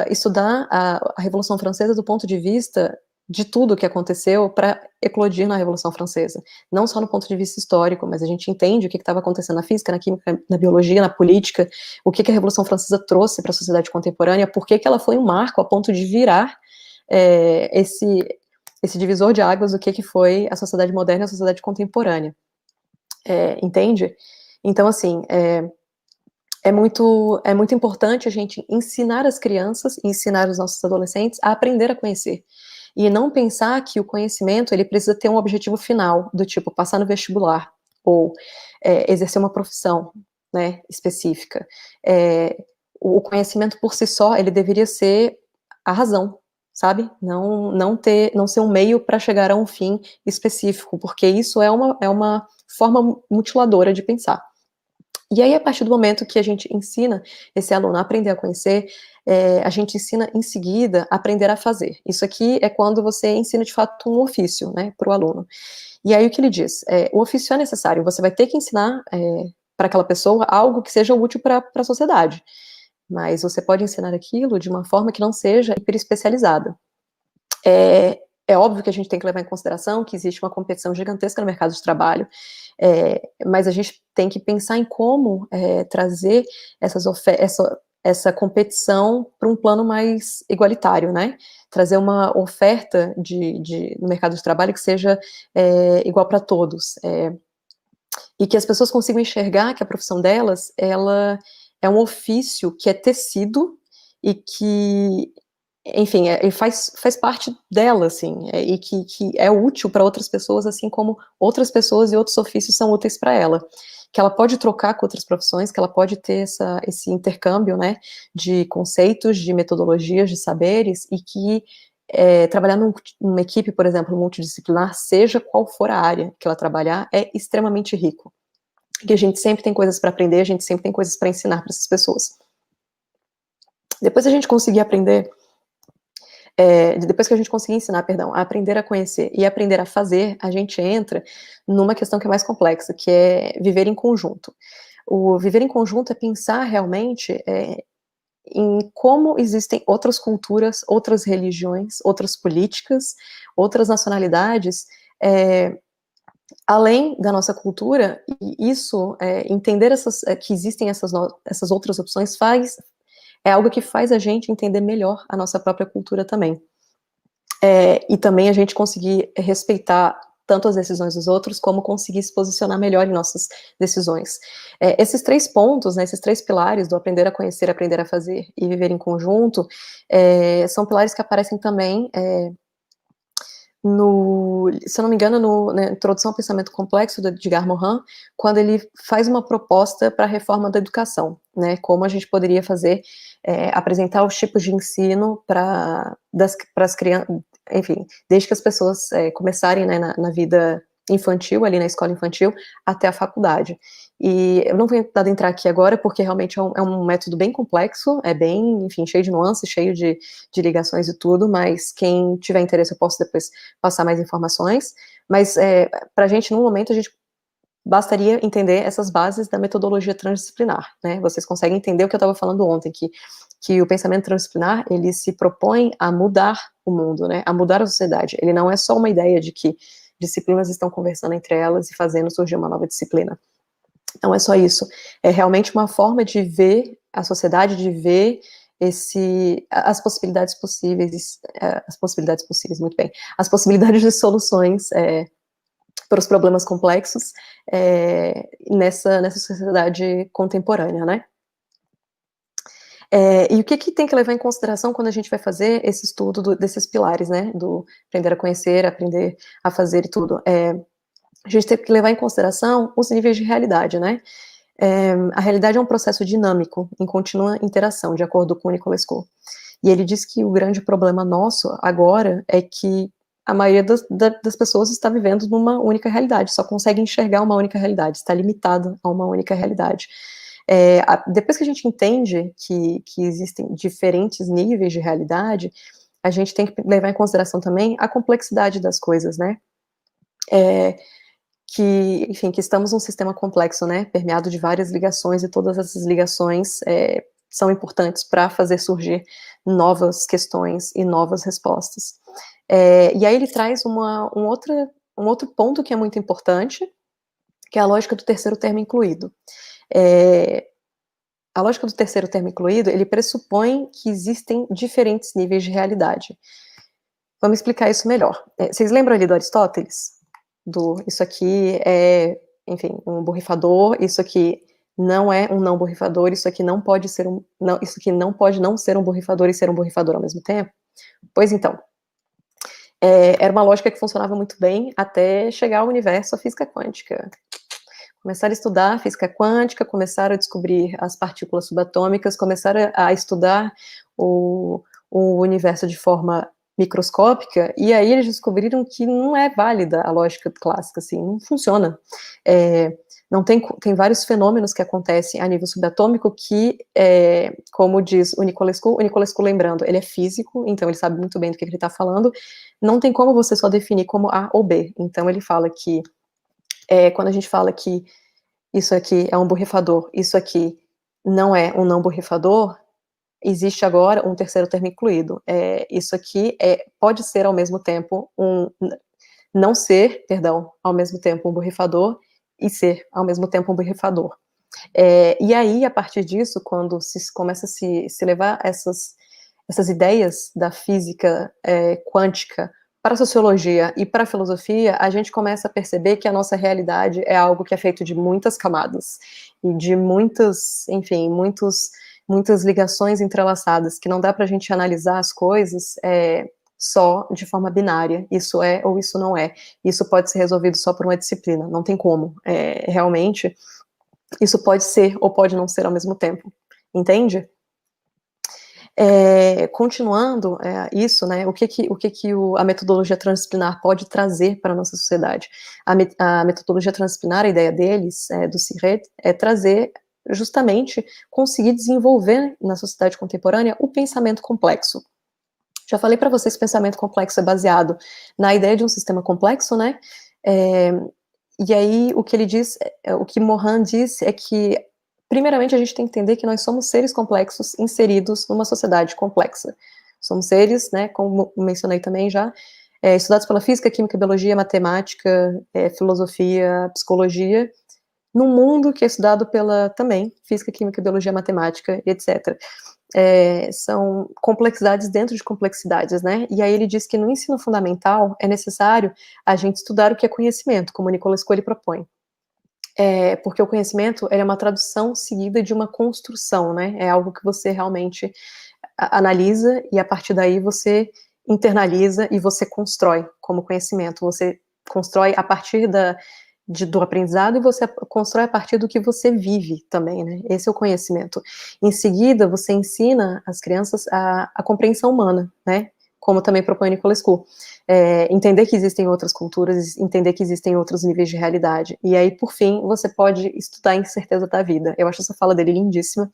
estudar a Revolução Francesa do ponto de vista de tudo o que aconteceu para eclodir na Revolução Francesa. Não só no ponto de vista histórico, mas a gente entende o que estava acontecendo na física, na química, na biologia, na política, o que a Revolução Francesa trouxe para a sociedade contemporânea, por que ela foi um marco a ponto de virar esse divisor de águas do que foi a sociedade moderna e a sociedade contemporânea. Entende? Então, assim, é muito importante a gente ensinar as crianças, ensinar os nossos adolescentes a aprender a conhecer. E não pensar que o conhecimento, ele precisa ter um objetivo final, do tipo, passar no vestibular, ou exercer uma profissão, né, específica. O conhecimento por si só, ele deveria ser a razão, sabe? Não ser um meio para chegar a um fim específico, porque isso é uma forma mutiladora de pensar. E aí, a partir do momento que a gente ensina esse aluno a aprender a conhecer, a gente ensina em seguida a aprender a fazer. Isso aqui é quando você ensina de fato um ofício, né, para o aluno. E aí o que ele diz? O ofício é necessário, você vai ter que ensinar para aquela pessoa algo que seja útil para a sociedade, mas você pode ensinar aquilo de uma forma que não seja hiperespecializada. É óbvio que a gente tem que levar em consideração que existe uma competição gigantesca no mercado de trabalho, mas a gente tem que pensar em como trazer essa competição para um plano mais igualitário, né? Trazer uma oferta no mercado de trabalho que seja igual para todos, e que as pessoas consigam enxergar que a profissão delas, ela é um ofício que é tecido e que, enfim, faz parte dela, assim, e que é útil para outras pessoas, assim como outras pessoas e outros ofícios são úteis para ela. Que ela pode trocar com outras profissões, que ela pode ter esse intercâmbio, né, de conceitos, de metodologias, de saberes, e que trabalhar numa equipe, por exemplo, multidisciplinar, seja qual for a área que ela trabalhar, é extremamente rico. Que a gente sempre tem coisas para aprender, a gente sempre tem coisas para ensinar para essas pessoas. Depois a gente conseguir aprender depois que a gente conseguir ensinar, perdão, a aprender a conhecer e aprender a fazer, a gente entra numa questão que é mais complexa, que é viver em conjunto. O viver em conjunto é pensar realmente em como existem outras culturas, outras religiões, outras políticas, outras nacionalidades, além da nossa cultura, e isso, entender que existem essas outras opções é algo que faz a gente entender melhor a nossa própria cultura também. E também a gente conseguir respeitar tanto as decisões dos outros, como conseguir se posicionar melhor em nossas decisões. Esses 3 pontos, né, esses 3 pilares do aprender a conhecer, aprender a fazer e viver em conjunto, são pilares que aparecem também se eu não me engano, na Introdução ao Pensamento Complexo, do Edgar Morin, quando ele faz uma proposta para a reforma da educação, né, como a gente poderia fazer, apresentar os tipos de ensino para as crianças, enfim, desde que as pessoas começarem, né, na vida infantil, ali na escola infantil, até a faculdade. E eu não vou adentrar aqui agora, porque realmente é um método bem complexo, é bem, enfim, cheio de nuances, cheio de ligações e tudo, mas quem tiver interesse eu posso depois passar mais informações, mas para a gente, no momento, a gente bastaria entender essas bases da metodologia transdisciplinar, né? Vocês conseguem entender o que eu estava falando ontem, que o pensamento transdisciplinar, ele se propõe a mudar o mundo, né? A mudar a sociedade. Ele não é só uma ideia de que disciplinas estão conversando entre elas e fazendo surgir uma nova disciplina. Não é só isso. É realmente uma forma de ver a sociedade, de ver as possibilidades possíveis, muito bem, as possibilidades de soluções para os problemas complexos nessa sociedade contemporânea, né? E o que tem que levar em consideração quando a gente vai fazer esse estudo desses pilares, né? Do aprender a conhecer, aprender a fazer e tudo. A gente tem que levar em consideração os níveis de realidade, né? A realidade é um processo dinâmico, em contínua interação, de acordo com o Nicolescu. E ele diz que o grande problema nosso agora é que a maioria das pessoas está vivendo numa única realidade, só consegue enxergar uma única realidade, está limitado a uma única realidade. Depois que a gente entende que existem diferentes níveis de realidade, a gente tem que levar em consideração também a complexidade das coisas, né? Enfim, que estamos num sistema complexo, né, permeado de várias ligações, e todas essas ligações são importantes para fazer surgir novas questões e novas respostas. E aí ele traz um outro ponto que é muito importante, que é a lógica do terceiro termo incluído. A lógica do terceiro termo incluído, ele pressupõe que existem diferentes níveis de realidade. Vamos explicar isso melhor. Vocês lembram ali do Aristóteles? Isso aqui é, enfim, um borrifador, isso aqui não é um não borrifador, isso aqui não pode ser isso aqui não pode não ser um borrifador e ser um borrifador ao mesmo tempo? Pois então, era uma lógica que funcionava muito bem até chegar ao universo, a física quântica. Começaram a estudar física quântica, começaram a descobrir as partículas subatômicas, começaram a estudar o universo de forma microscópica, e aí eles descobriram que não é válida a lógica clássica, assim, não funciona. Não tem vários fenômenos que acontecem a nível subatômico que, como diz o Nicolescu, lembrando, ele é físico, então ele sabe muito bem do que ele está falando, não tem como você só definir como A ou B, então ele fala que, quando a gente fala que isso aqui é um borrifador, isso aqui não é um não borrifador, existe agora um terceiro termo incluído. Isso aqui pode ser ao mesmo tempo não ser, perdão, ao mesmo tempo um borrifador e ser ao mesmo tempo um borrifador. E aí, a partir disso, quando se começa a se levar essas ideias da física quântica para a sociologia e para a filosofia, a gente começa a perceber que a nossa realidade é algo que é feito de muitas camadas e de muitas, enfim, muitas ligações entrelaçadas, que não dá para a gente analisar as coisas só de forma binária, isso é ou isso não é. Isso pode ser resolvido só por uma disciplina, não tem como. Realmente, isso pode ser ou pode não ser ao mesmo tempo, entende? Continuando isso, né, o que a metodologia transdisciplinar pode trazer para a nossa sociedade? A metodologia transdisciplinar, a ideia deles, do CIRET, é trazer justamente, conseguir desenvolver na sociedade contemporânea o pensamento complexo. Já falei para vocês que o pensamento complexo é baseado na ideia de um sistema complexo, né, e aí o que ele diz, o que Morin diz é que primeiramente, a gente tem que entender que nós somos seres complexos inseridos numa sociedade complexa. Somos seres, né, como mencionei também já, estudados pela física, química, biologia, matemática, filosofia, psicologia, num mundo que é estudado pela, também, física, química, biologia, matemática, etc. São complexidades dentro de complexidades, né, e aí ele diz que no ensino fundamental é necessário a gente estudar o que é conhecimento, como Nicolas Coelho propõe. Porque o conhecimento é uma tradução seguida de uma construção, né? É algo que você realmente analisa e a partir daí você internaliza e você constrói como conhecimento. Você constrói a partir do aprendizado e você constrói a partir do que você vive também, né? Esse é o conhecimento. Em seguida, você ensina as crianças a compreensão humana, né? Como também propõe Nicolas Coelho. Entender que existem outras culturas, entender que existem outros níveis de realidade. E aí, por fim, você pode estudar a incerteza da vida. Eu acho essa fala dele lindíssima.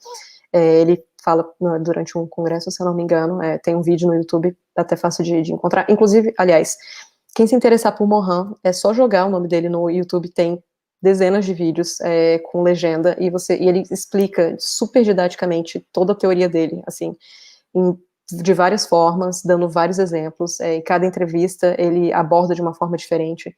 Ele fala durante um congresso, se eu não me engano, tem um vídeo no YouTube, até fácil de encontrar. Inclusive, aliás, quem se interessar por Morin, é só jogar o nome dele no YouTube, tem dezenas de vídeos com legenda, e ele explica super didaticamente toda a teoria dele, assim, de várias formas, dando vários exemplos. Em cada entrevista ele aborda de uma forma diferente.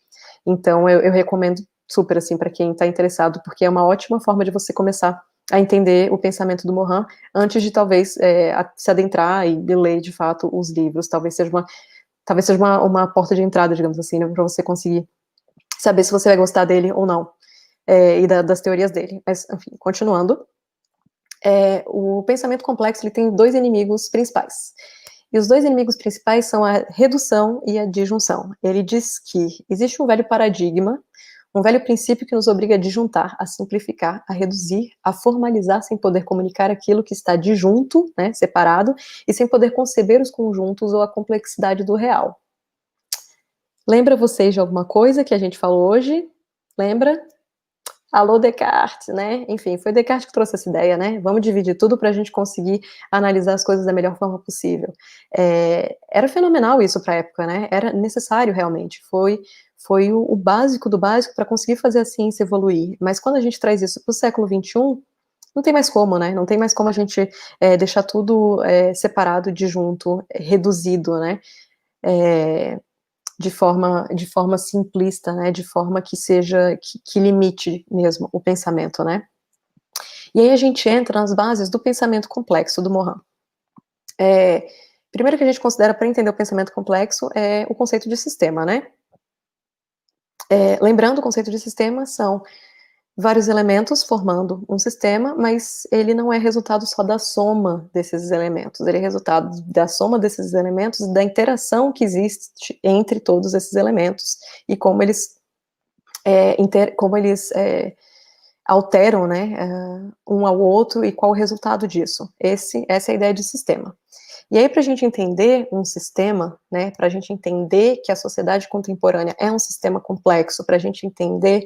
Então eu recomendo super assim para quem está interessado, porque é uma ótima forma de você começar a entender o pensamento do Morin antes de talvez se adentrar e ler de fato os livros. Talvez seja uma porta de entrada, digamos assim, né, para você conseguir saber se você vai gostar dele ou não, e das teorias dele. Mas enfim, continuando. O pensamento complexo ele tem dois inimigos principais. E os dois inimigos principais são a redução e a disjunção. Ele diz que existe um velho paradigma, um velho princípio que nos obriga a disjuntar, a simplificar, a reduzir, a formalizar sem poder comunicar aquilo que está disjunto, né, separado, e sem poder conceber os conjuntos ou a complexidade do real. Lembra vocês de alguma coisa que a gente falou hoje? Lembra? Alô, Descartes, né? Enfim, foi Descartes que trouxe essa ideia, né? Vamos dividir tudo para a gente conseguir analisar as coisas da melhor forma possível. Era fenomenal isso para a época, né? Era necessário realmente. Foi o básico do básico para conseguir fazer a ciência evoluir. Mas quando a gente traz isso para o século XXI, não tem mais como, né? Não tem mais como a gente deixar tudo separado, disjunto, reduzido, né? De forma simplista, né, de forma que seja, que limite mesmo o pensamento, né. E aí a gente entra nas bases do pensamento complexo do Morin. Primeiro que a gente considera para entender o pensamento complexo é o conceito de sistema, né. Lembrando, o conceito de sistema são vários elementos formando um sistema, mas ele não é resultado só da soma desses elementos, ele é resultado da soma desses elementos, da interação que existe entre todos esses elementos, e como eles, alteram, né, um ao outro, e qual o resultado disso. Essa é a ideia de sistema. E aí, para a gente entender um sistema, né, para a gente entender que a sociedade contemporânea é um sistema complexo, para a gente entender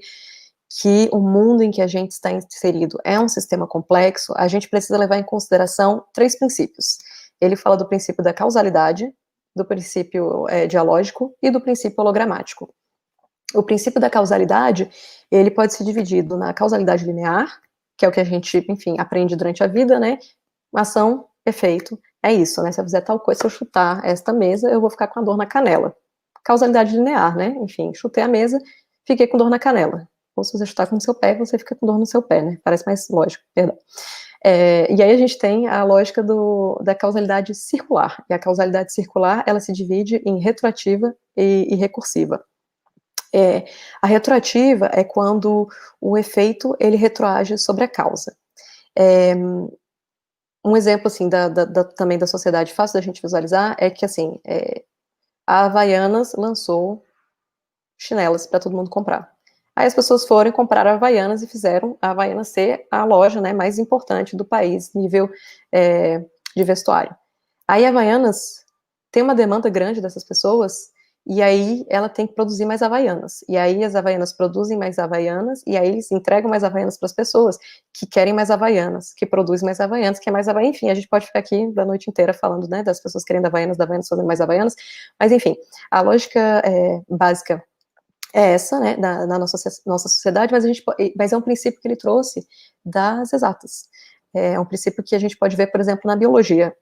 que o mundo em que a gente está inserido é um sistema complexo, a gente precisa levar em consideração 3 princípios. Ele fala do princípio da causalidade, do princípio dialógico e do princípio hologramático. O princípio da causalidade, ele pode ser dividido na causalidade linear, que é o que a gente, enfim, aprende durante a vida, né? Ação, efeito, é isso, né? Se eu fizer tal coisa, se eu chutar esta mesa, eu vou ficar com a dor na canela. Causalidade linear, né? Enfim, chutei a mesa, fiquei com dor na canela. Ou se você chutar com o seu pé, você fica com dor no seu pé, né? Parece mais lógico, perdão. E aí a gente tem a lógica da causalidade circular. E a causalidade circular, ela se divide em retroativa e recursiva. A retroativa é quando o efeito, ele retroage sobre a causa. Um exemplo, assim, também da sociedade fácil da gente visualizar é que, assim, a Havaianas lançou chinelas para todo mundo comprar. Aí as pessoas foram comprar a Havaianas e fizeram a Havaianas ser a loja, né, mais importante do país, nível de vestuário. Aí a Havaianas tem uma demanda grande dessas pessoas, e aí ela tem que produzir mais Havaianas. E aí as Havaianas produzem mais Havaianas, e aí eles entregam mais Havaianas para as pessoas que querem mais Havaianas, que produzem mais Havaianas, que é mais Havaianas. Enfim, a gente pode ficar aqui da noite inteira falando, né, das pessoas querendo Havaianas, da Havaianas fazendo mais Havaianas, mas enfim, a lógica básica é essa, né, na nossa sociedade, mas é um princípio que ele trouxe das exatas. É um princípio que a gente pode ver, por exemplo, na biologia.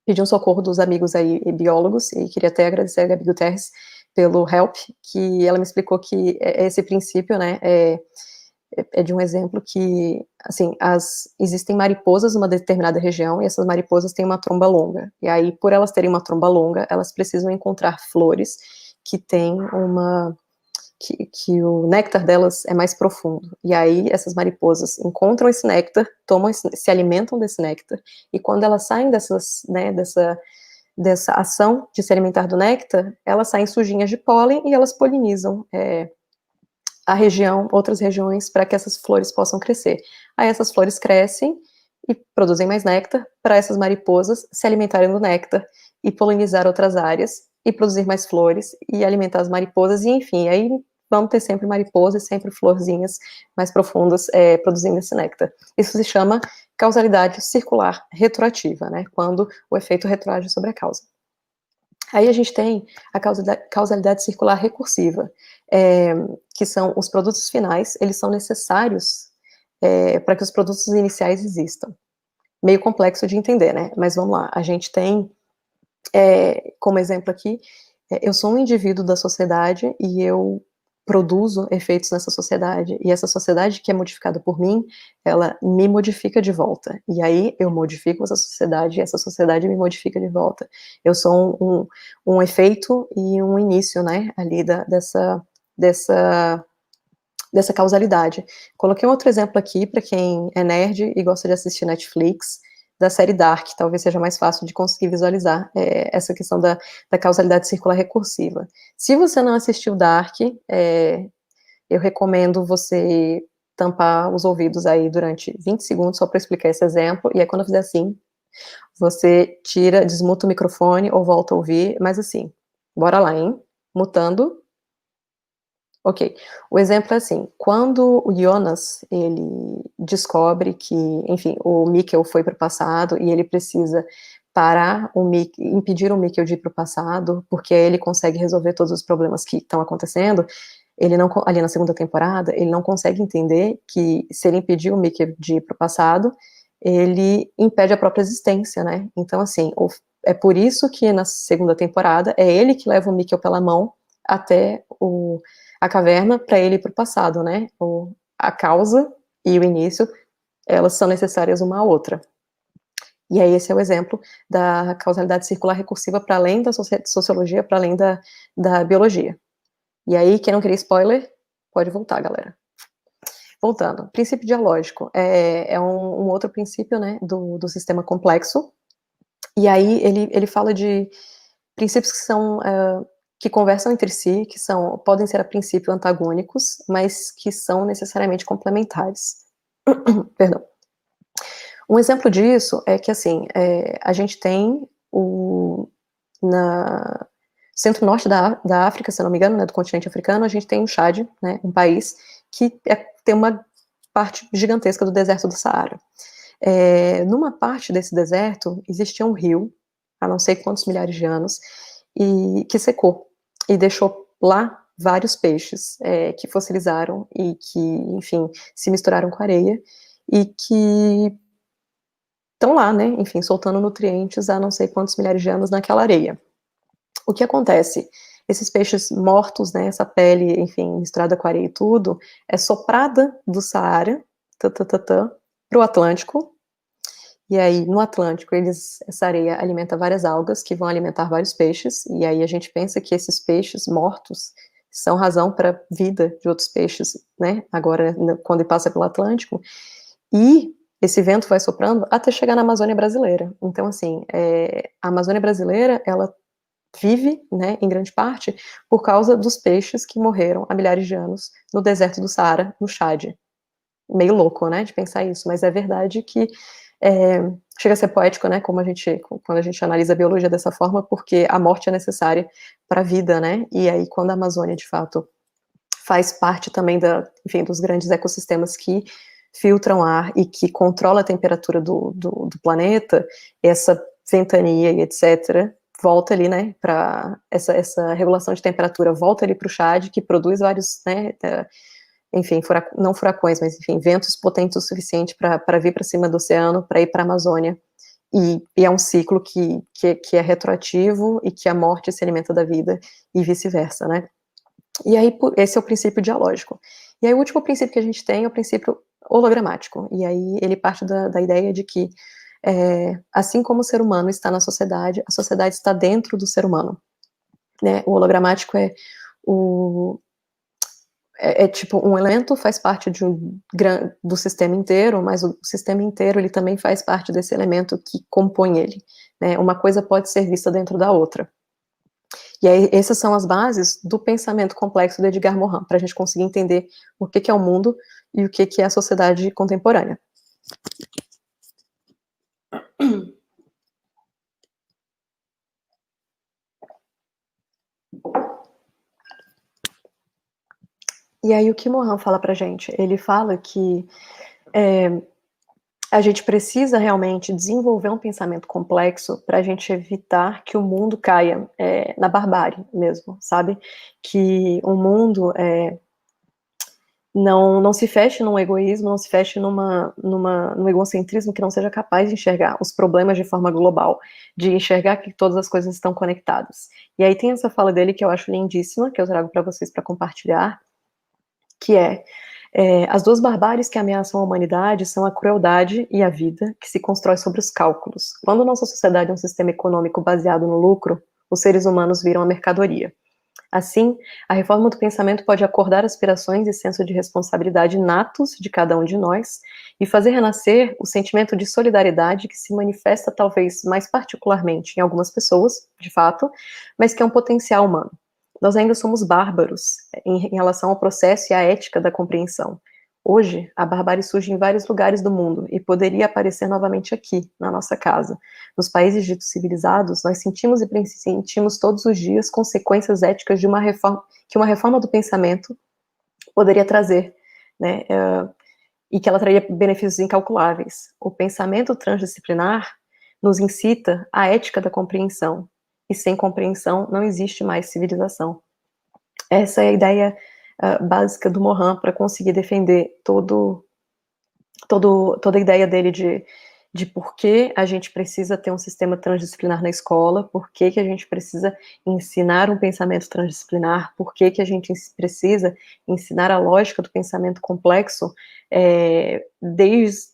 Pedi um socorro dos amigos aí, biólogos, e queria até agradecer a Gabi Guterres pelo help, que ela me explicou que esse princípio, né, é de um exemplo que, assim, existem mariposas numa determinada região, e essas mariposas têm uma tromba longa, e aí, por elas terem uma tromba longa, elas precisam encontrar flores que têm que o néctar delas é mais profundo. E aí essas mariposas encontram esse néctar, se alimentam desse néctar, e quando elas saem dessa ação de se alimentar do néctar, elas saem sujinhas de pólen e elas polinizam a região, outras regiões, para que essas flores possam crescer. Aí essas flores crescem e produzem mais néctar para essas mariposas se alimentarem do néctar e polinizar outras áreas e produzir mais flores e alimentar as mariposas, e enfim, aí vamos ter sempre mariposas, sempre florzinhas mais profundas produzindo esse néctar. Isso se chama causalidade circular retroativa, né, quando o efeito retroage sobre a causa. Aí a gente tem a causalidade circular recursiva, que são os produtos finais, eles são necessários para que os produtos iniciais existam. Meio complexo de entender, né? Mas vamos lá, a gente tem, como exemplo aqui, eu sou um indivíduo da sociedade e eu produzo efeitos nessa sociedade, e essa sociedade que é modificada por mim, ela me modifica de volta, e aí eu modifico essa sociedade, e essa sociedade me modifica de volta. Eu sou um efeito e um início, né, ali dessa causalidade. Coloquei um outro exemplo aqui, para quem é nerd e gosta de assistir Netflix, da série Dark, talvez seja mais fácil de conseguir visualizar essa questão da causalidade circular recursiva. Se você não assistiu Dark, eu recomendo você tampar os ouvidos aí durante 20 segundos só para explicar esse exemplo, e aí quando eu fizer assim, você tira, desmuta o microfone ou volta a ouvir, mas assim, bora lá, hein? Mutando. Ok, o exemplo é assim, quando o Jonas, ele descobre que, enfim, o Mikkel foi para o passado e ele precisa parar o Mikkel, impedir o Mikkel de ir para o passado, porque aí ele consegue resolver todos os problemas que estão acontecendo, ele não, ali na segunda temporada, ele não consegue entender que se ele impedir o Mikkel de ir para o passado, ele impede a própria existência, né? Então, assim, é por isso que na segunda temporada é ele que leva o Mikkel pela mão até a caverna para ele ir para o passado, né? A causa e o início, elas são necessárias uma à outra. E aí esse é o exemplo da causalidade circular recursiva para além da sociologia, para além da biologia. E aí, quem não queria spoiler, pode voltar, galera. Voltando, princípio dialógico é um outro princípio, né, do sistema complexo, e aí ele fala de princípios que conversam entre si, podem ser a princípio antagônicos, mas que são necessariamente complementares. Perdão. Um exemplo disso é que, assim, a gente tem na centro-norte da África, se eu não me engano, né, do continente africano, a gente tem o Chad, né, um país que tem uma parte gigantesca do deserto do Saara. Numa parte desse deserto, existia um rio, há não sei quantos milhares de anos, e que secou, e deixou lá vários peixes que fossilizaram e que, enfim, se misturaram com areia e que estão lá, né, enfim, soltando nutrientes há não sei quantos milhares de anos naquela areia. O que acontece? Esses peixes mortos, né, essa pele, enfim, misturada com areia e tudo, é soprada do Saara, para o Atlântico, e aí no Atlântico essa areia alimenta várias algas que vão alimentar vários peixes, e aí a gente pensa que esses peixes mortos são razão para a vida de outros peixes, né, agora quando passa pelo Atlântico, e esse vento vai soprando até chegar na Amazônia brasileira. Então, assim, a Amazônia brasileira, ela vive, né, em grande parte, por causa dos peixes que morreram há milhares de anos no deserto do Saara, no Chad. Meio louco, né, de pensar isso, mas é verdade que chega a ser poético, né, quando a gente analisa a biologia dessa forma, porque a morte é necessária para a vida, né, e aí quando a Amazônia, de fato, faz parte também enfim, dos grandes ecossistemas que filtram ar e que controla a temperatura do planeta, essa ventania e etc., volta ali, né, para essa regulação de temperatura, volta ali para o Chad, que produz vários, né, enfim, não furacões, mas enfim, ventos potentes o suficiente para vir para cima do oceano, para ir para a Amazônia, e é um ciclo que é retroativo e que a morte se alimenta da vida e vice-versa, né. E aí, esse é o princípio dialógico. E aí, o último princípio que a gente tem é o princípio hologramático. E aí, ele parte da ideia de que, assim como o ser humano está na sociedade, a sociedade está dentro do ser humano. Né? O hologramático tipo um elemento faz parte do sistema inteiro, mas o sistema inteiro ele também faz parte desse elemento que compõe ele. Né? Uma coisa pode ser vista dentro da outra. E aí, essas são as bases do pensamento complexo de Edgar Morin, para a gente conseguir entender o que é o mundo e o que é a sociedade contemporânea. E aí, o que Morin fala pra gente? Ele fala que a gente precisa realmente desenvolver um pensamento complexo para a gente evitar que o mundo caia na barbárie mesmo, sabe? Que o mundo não se feche num egoísmo, não se feche num egocentrismo que não seja capaz de enxergar os problemas de forma global, de enxergar que todas as coisas estão conectadas. E aí tem essa fala dele que eu acho lindíssima, que eu trago para vocês para compartilhar, que as duas barbáries que ameaçam a humanidade são a crueldade e a vida, que se constrói sobre os cálculos. Quando nossa sociedade é um sistema econômico baseado no lucro, os seres humanos viram a mercadoria. Assim, a reforma do pensamento pode acordar aspirações e senso de responsabilidade natos de cada um de nós e fazer renascer o sentimento de solidariedade que se manifesta talvez mais particularmente em algumas pessoas, de fato, mas que é um potencial humano. Nós ainda somos bárbaros em relação ao processo e à ética da compreensão. Hoje, a barbárie surge em vários lugares do mundo e poderia aparecer novamente aqui, na nossa casa. Nos países ditos civilizados, nós sentimos e pressentimos todos os dias consequências éticas de que uma reforma do pensamento poderia trazer, né, e que ela traria benefícios incalculáveis. O pensamento transdisciplinar nos incita à ética da compreensão, e sem compreensão não existe mais civilização. Essa é a ideia básica do Morin para conseguir defender toda a ideia dele de por que a gente precisa ter um sistema transdisciplinar na escola, por que a gente precisa ensinar um pensamento transdisciplinar, por que a gente precisa ensinar a lógica do pensamento complexo desde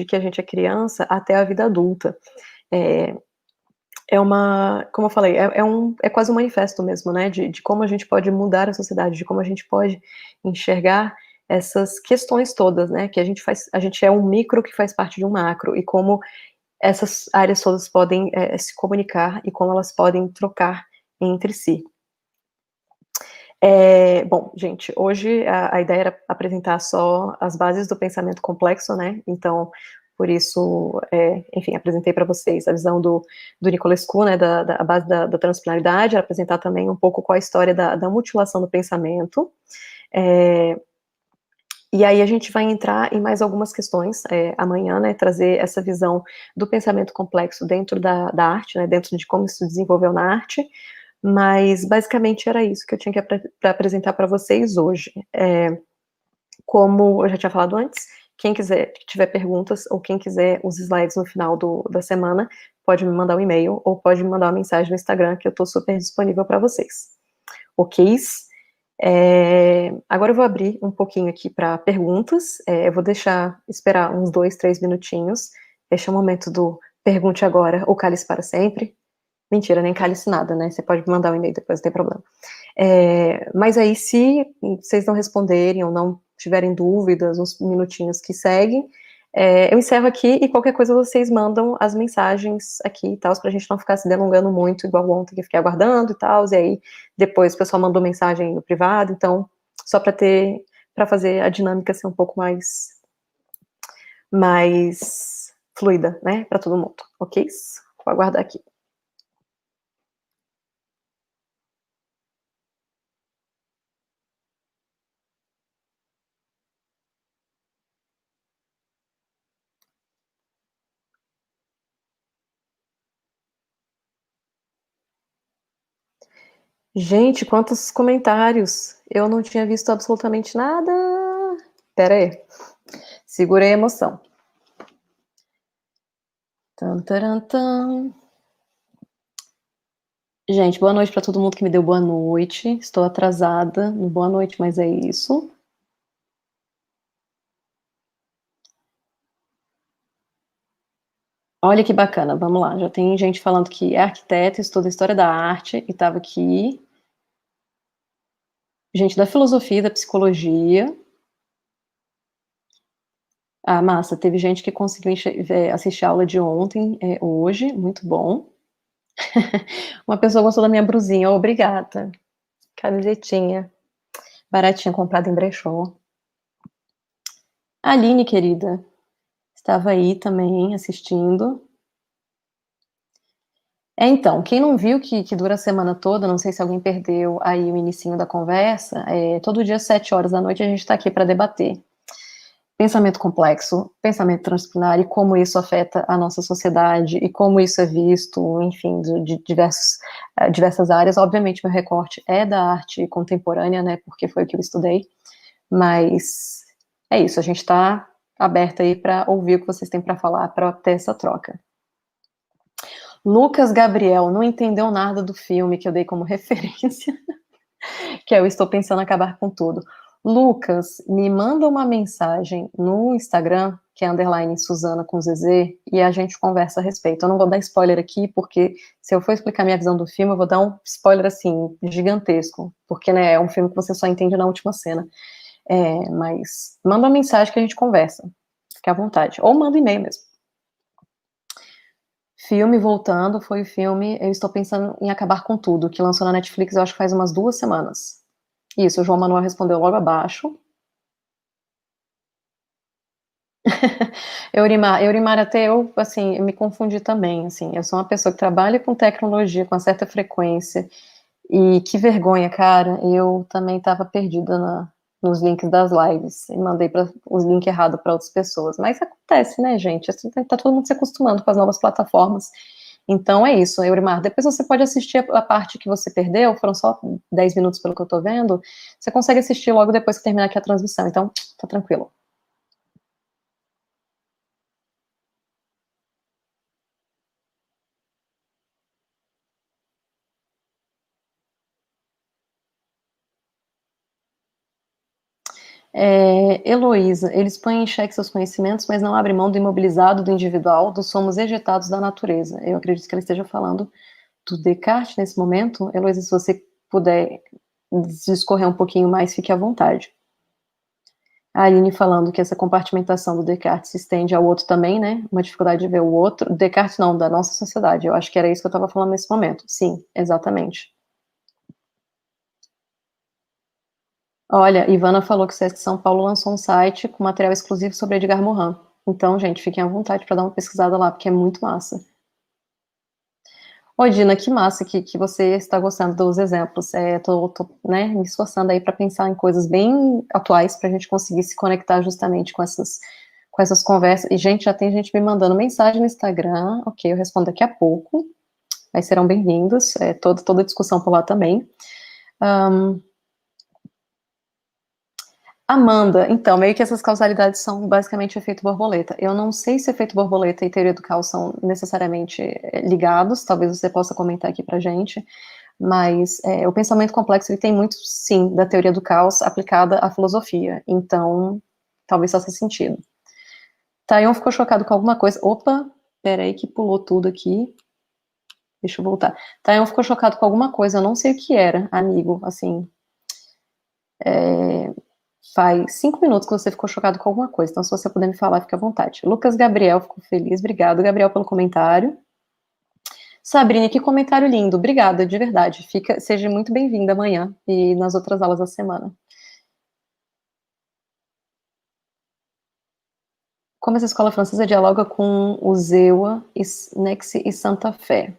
que a gente é criança até a vida adulta. Como eu falei, é quase um manifesto mesmo, né, de como a gente pode mudar a sociedade, de como a gente pode enxergar essas questões todas, né, que a gente é um micro que faz parte de um macro, e como essas áreas todas podem se comunicar e como elas podem trocar entre si. Bom, gente, hoje a ideia era apresentar só as bases do pensamento complexo, né, então, por isso, enfim, apresentei para vocês a visão do Nicolescu, né, da base da transdisciplinaridade, apresentar também um pouco qual a história da mutilação do pensamento, e aí a gente vai entrar em mais algumas questões amanhã, né, trazer essa visão do pensamento complexo dentro da arte, né, dentro de como isso se desenvolveu na arte, Mas, basicamente, era isso que eu tinha que pra apresentar para vocês hoje. Como eu já tinha falado antes, quem quiser, tiver perguntas, ou quem quiser os slides no final da semana, pode me mandar um e-mail, ou pode me mandar uma mensagem no Instagram, que eu tô super disponível para vocês. Ok? Agora eu vou abrir um pouquinho aqui para perguntas, eu vou esperar uns 2, 3 minutinhos, este é o momento do pergunte agora, ou cale-se para sempre. Mentira, nem cale-se nada, né, você pode me mandar um e-mail depois, não tem problema. Mas aí, se vocês não responderem, ou não tiverem dúvidas, uns minutinhos que seguem, eu encerro aqui, e qualquer coisa vocês mandam as mensagens aqui e tal, pra gente não ficar se delongando muito, igual ontem, que eu fiquei aguardando e tal, e aí depois o pessoal mandou mensagem no privado, então, só pra fazer a dinâmica ser um pouco mais fluida, né, pra todo mundo, ok? Vou aguardar aqui. Gente, quantos comentários! Eu não tinha visto absolutamente nada. Pera aí. Segurei a emoção. Tan, taran, tan. Gente, boa noite para todo mundo que me deu boa noite. Estou atrasada no boa noite, mas é isso. Olha que bacana, vamos lá. Já tem gente falando que é arquiteto, estuda história da arte e estava aqui. Gente da filosofia, da psicologia. Ah, massa, teve gente que conseguiu assistir a aula de ontem, hoje, muito bom. Uma pessoa gostou da minha brusinha, obrigada. Camisetinha, baratinha, comprada em brechó. A Aline, querida, estava aí também assistindo. Então, quem não viu que dura a semana toda, não sei se alguém perdeu aí o inicinho da conversa, todo dia às 7 horas da noite a gente está aqui para debater pensamento complexo, pensamento transdisciplinar e como isso afeta a nossa sociedade e como isso é visto, enfim, de diversas áreas. Obviamente, meu recorte é da arte contemporânea, né, porque foi o que eu estudei, mas é isso, a gente está aberta aí para ouvir o que vocês têm para falar, para ter essa troca. Lucas Gabriel não entendeu nada do filme que eu dei como referência, que eu estou pensando em acabar com tudo. Lucas, me manda uma mensagem no Instagram, que é underline Suzana com ZZ, e a gente conversa a respeito. Eu não vou dar spoiler aqui, porque se eu for explicar minha visão do filme, eu vou dar um spoiler, assim, gigantesco, porque, né, é um filme que você só entende na última cena. Mas manda uma mensagem que a gente conversa. Fique à vontade. Ou manda e-mail mesmo. Filme, voltando, foi o filme Eu Estou Pensando em Acabar com Tudo, que lançou na Netflix, eu acho que faz umas 2 semanas. Isso, o João Manuel respondeu logo abaixo. Eurimar, até eu, assim, eu me confundi também, assim, eu sou uma pessoa que trabalha com tecnologia com uma certa frequência, e que vergonha, cara, eu também estava perdida nos links das lives, e mandei os links errados para outras pessoas, mas acontece, né, gente, assim, tá todo mundo se acostumando com as novas plataformas, então é isso, Eurimar, depois você pode assistir a parte que você perdeu, foram só 10 minutos pelo que eu tô vendo, você consegue assistir logo depois que terminar aqui a transmissão, então, tá tranquilo. Heloísa, eles põem em xeque seus conhecimentos, mas não abrem mão do imobilizado, do individual, dos somos ejetados da natureza. Eu acredito que ela esteja falando do Descartes nesse momento. Heloísa, se você puder discorrer um pouquinho mais, fique à vontade. A Aline falando que essa compartimentação do Descartes se estende ao outro também, né? Uma dificuldade de ver o outro. Descartes não, da nossa sociedade. Eu acho que era isso que eu estava falando nesse momento. Sim, exatamente. Olha, Ivana falou que o Sesc São Paulo lançou um site com material exclusivo sobre Edgar Morin. Então, gente, fiquem à vontade para dar uma pesquisada lá, porque é muito massa. Ô, Dina, que massa que você está gostando dos exemplos. Tô, né, me esforçando aí para pensar em coisas bem atuais para a gente conseguir se conectar justamente com essas conversas. E, gente, já tem gente me mandando mensagem no Instagram. Ok, eu respondo daqui a pouco. mas serão bem-vindos, toda discussão por lá também. Amanda, então, meio que essas causalidades são basicamente efeito borboleta. Eu não sei se efeito borboleta e teoria do caos são necessariamente ligados, talvez você possa comentar aqui pra gente, mas o pensamento complexo ele tem muito, sim, da teoria do caos aplicada à filosofia, então talvez faça sentido. Tayon ficou chocado com alguma coisa. Opa, peraí que pulou tudo aqui. Deixa eu voltar. Tayon ficou chocado com alguma coisa, eu não sei o que era, amigo, assim. Faz 5 minutos que você ficou chocado com alguma coisa, então se você puder me falar, fique à vontade. Lucas Gabriel ficou feliz, obrigado, Gabriel, pelo comentário. Sabrina, que comentário lindo, obrigada, de verdade. Seja muito bem-vinda amanhã e nas outras aulas da semana. Como essa escola francesa dialoga com o Zewa, Nexi e Santa Fé?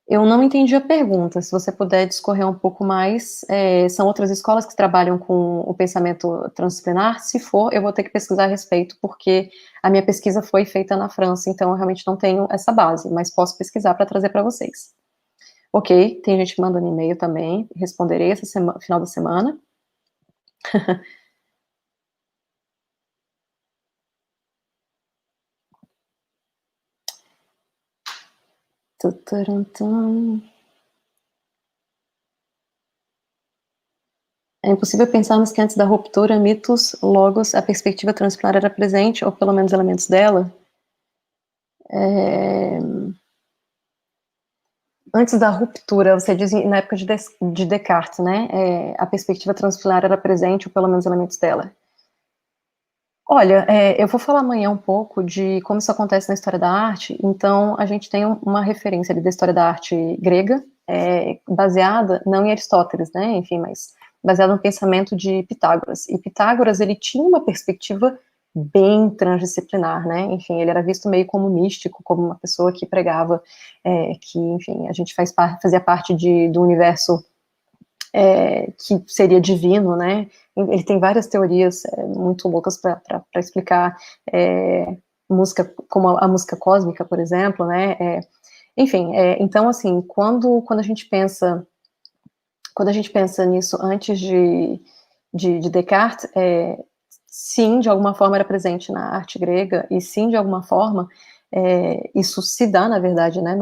Eu não entendi a pergunta, se você puder discorrer um pouco mais, são outras escolas que trabalham com o pensamento transdisciplinar? Se for, eu vou ter que pesquisar a respeito, porque a minha pesquisa foi feita na França, então eu realmente não tenho essa base, mas posso pesquisar para trazer para vocês. Ok, tem gente mandando e-mail também, responderei essa final da semana. É impossível pensarmos que antes da ruptura, mitos, logos, a perspectiva transdisciplinar era presente, ou pelo menos elementos dela. Antes da ruptura, você diz na época de Descartes, né? A perspectiva transdisciplinar era presente, ou pelo menos elementos dela. Olha, eu vou falar amanhã um pouco de como isso acontece na história da arte. Então, a gente tem uma referência ali da história da arte grega, baseada, não em Aristóteles, né? Enfim, mas baseada no pensamento de Pitágoras. E Pitágoras, ele tinha uma perspectiva bem transdisciplinar, né? Enfim, ele era visto meio como místico, como uma pessoa que pregava que, enfim, a gente fazia parte do universo que seria divino, né? Ele tem várias teorias muito loucas para explicar música, como a música cósmica, por exemplo, né? Enfim, então, assim, quando a gente pensa nisso antes de Descartes, sim, de alguma forma era presente na arte grega, e sim, de alguma forma, isso se dá, na verdade, né,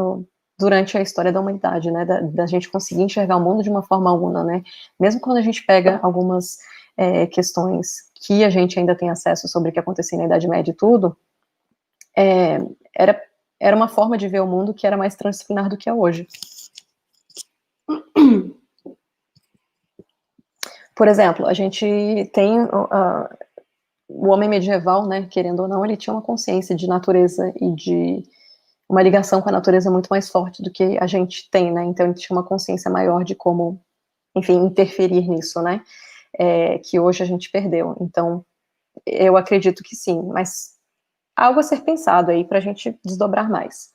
durante a história da humanidade, né, da gente conseguir enxergar o mundo de uma forma alguna, né, mesmo quando a gente pega algumas questões que a gente ainda tem acesso sobre o que acontecia na Idade Média e tudo, era uma forma de ver o mundo que era mais transdisciplinar do que é hoje. Por exemplo, a gente tem o homem medieval, né, querendo ou não, ele tinha uma consciência de natureza e de uma ligação com a natureza muito mais forte do que a gente tem, né, então ele tinha uma consciência maior de como, enfim, interferir nisso, né, que hoje a gente perdeu. Então, eu acredito que sim, mas algo a ser pensado aí para a gente desdobrar mais.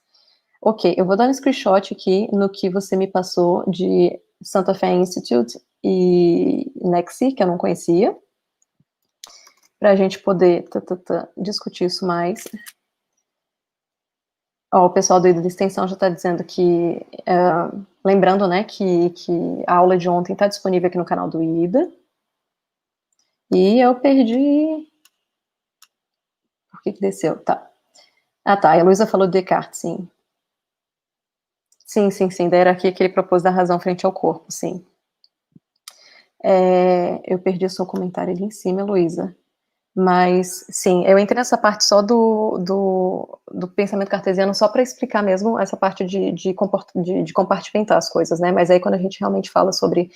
Ok, eu vou dar um screenshot aqui no que você me passou de Santa Fe Institute e Nexi, que eu não conhecia, para a gente poder discutir isso mais. Ó, o pessoal do Ida de Extensão já está dizendo que, lembrando, né, que a aula de ontem está disponível aqui no canal do Ida. E eu perdi... Por que desceu? Tá. Ah, tá, a Heloísa falou de Descartes, sim. Sim, da hierarquia que ele propôs da razão frente ao corpo, sim. Eu perdi o seu comentário ali em cima, Heloísa. Mas, sim, eu entrei nessa parte só do pensamento cartesiano só para explicar mesmo essa parte de compartimentar as coisas, né? Mas aí quando a gente realmente fala sobre,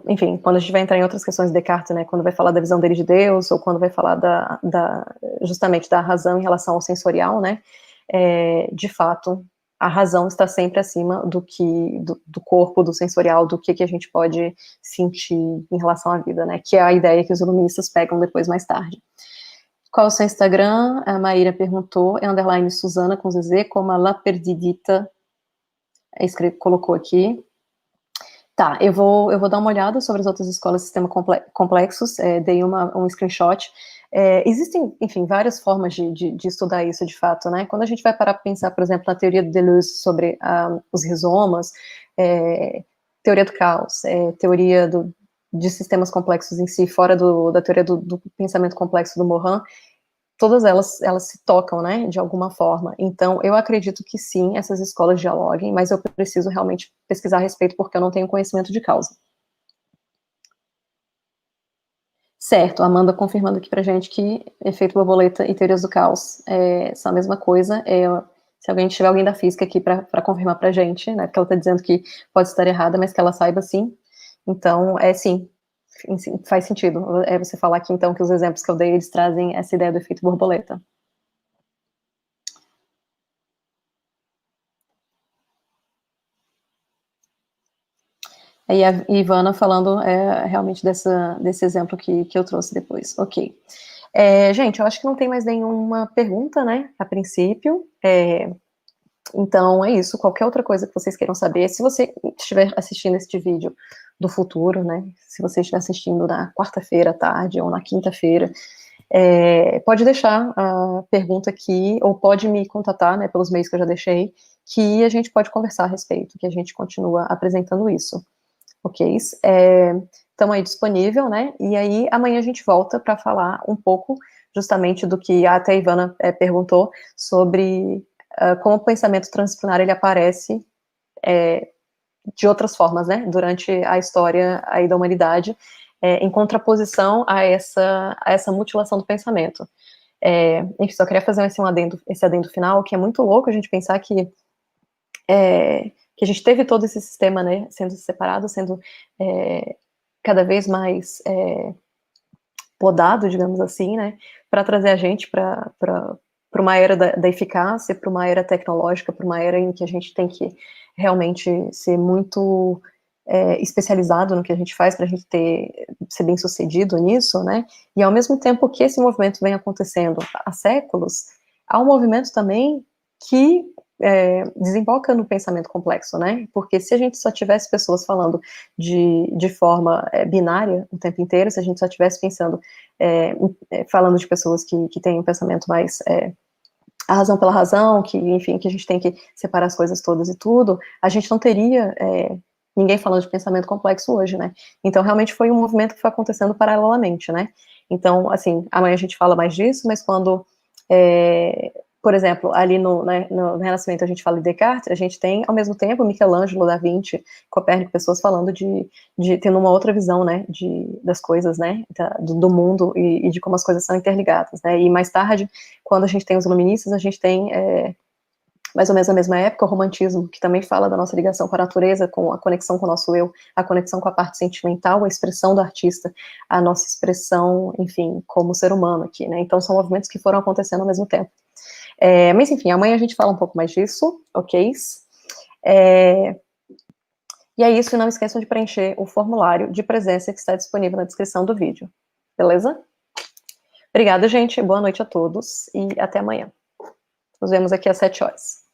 enfim, quando a gente vai entrar em outras questões de Descartes, né? Quando vai falar da visão dele de Deus, ou quando vai falar justamente da razão em relação ao sensorial, né? De fato, a razão está sempre acima do corpo, do sensorial, do que a gente pode sentir em relação à vida, né? Que é a ideia que os iluministas pegam depois, mais tarde. Qual é o seu Instagram? A Maíra perguntou, _ Suzana com ZZ, como a La Perdidita colocou aqui. Tá, eu vou dar uma olhada sobre as outras escolas de sistema complexos, dei um screenshot. Existem, enfim, várias formas de estudar isso de fato, né? Quando a gente vai parar para pensar, por exemplo, na teoria de Deleuze sobre os rizomas, teoria do caos, teoria de sistemas complexos em si, fora da teoria do pensamento complexo do Morin, todas elas se tocam, né, de alguma forma. Então, eu acredito que sim, essas escolas dialoguem, mas eu preciso realmente pesquisar a respeito, porque eu não tenho conhecimento de causa. Certo, a Amanda confirmando aqui pra gente que efeito borboleta e teorias do caos são a mesma coisa. Se alguém tiver alguém da física aqui para confirmar pra gente, né, porque ela tá dizendo que pode estar errada, mas que ela saiba sim. Então, sim, faz sentido. Você falar aqui, então, que os exemplos que eu dei, eles trazem essa ideia do efeito borboleta. Aí a Ivana falando realmente desse exemplo que eu trouxe depois. Ok. Gente, eu acho que não tem mais nenhuma pergunta, né, a princípio. Então é isso. Qualquer outra coisa que vocês queiram saber, se você estiver assistindo este vídeo do futuro, né, se você estiver assistindo na quarta-feira à tarde ou na quinta-feira, pode deixar a pergunta aqui, ou pode me contatar, né, pelos meios que eu já deixei, que a gente pode conversar a respeito, que a gente continua apresentando isso. Ok? Estamos aí disponível, né? E aí amanhã a gente volta para falar um pouco justamente do que até a Ivana perguntou sobre como o pensamento transdisciplinar ele aparece de outras formas, né? Durante a história aí da humanidade, em contraposição a essa mutilação do pensamento. Enfim, só queria fazer esse adendo final, que é muito louco a gente pensar que a gente teve todo esse sistema, né, sendo separado, sendo cada vez mais podado, digamos assim, né, para trazer a gente para uma era da eficácia, para uma era tecnológica, para uma era em que a gente tem que realmente ser muito especializado no que a gente faz para a gente ser bem sucedido nisso, né, e ao mesmo tempo que esse movimento vem acontecendo há séculos, há um movimento também que desemboca no pensamento complexo, né? Porque se a gente só tivesse pessoas falando de forma binária o tempo inteiro, se a gente só tivesse pensando, falando de pessoas que têm um pensamento mais a razão pela razão, que, enfim, que a gente tem que separar as coisas todas e tudo, a gente não teria ninguém falando de pensamento complexo hoje, né? Então, realmente foi um movimento que foi acontecendo paralelamente, né? Então, assim, amanhã a gente fala mais disso, mas quando por exemplo, ali no Renascimento a gente fala de Descartes, a gente tem, ao mesmo tempo, Michelangelo, Da Vinci, Copérnico, pessoas falando tendo uma outra visão, né, das coisas, né, do mundo e de como as coisas são interligadas, né, e mais tarde, quando a gente tem os iluministas, a gente tem, mais ou menos na mesma época, o romantismo, que também fala da nossa ligação com a natureza, com a conexão com o nosso eu, a conexão com a parte sentimental, a expressão do artista, a nossa expressão, enfim, como ser humano aqui, né, então são movimentos que foram acontecendo ao mesmo tempo. Mas enfim, amanhã a gente fala um pouco mais disso, ok? E é isso, e não esqueçam de preencher o formulário de presença que está disponível na descrição do vídeo, beleza? Obrigada, gente, boa noite a todos e até amanhã. Nos vemos aqui às 7 horas.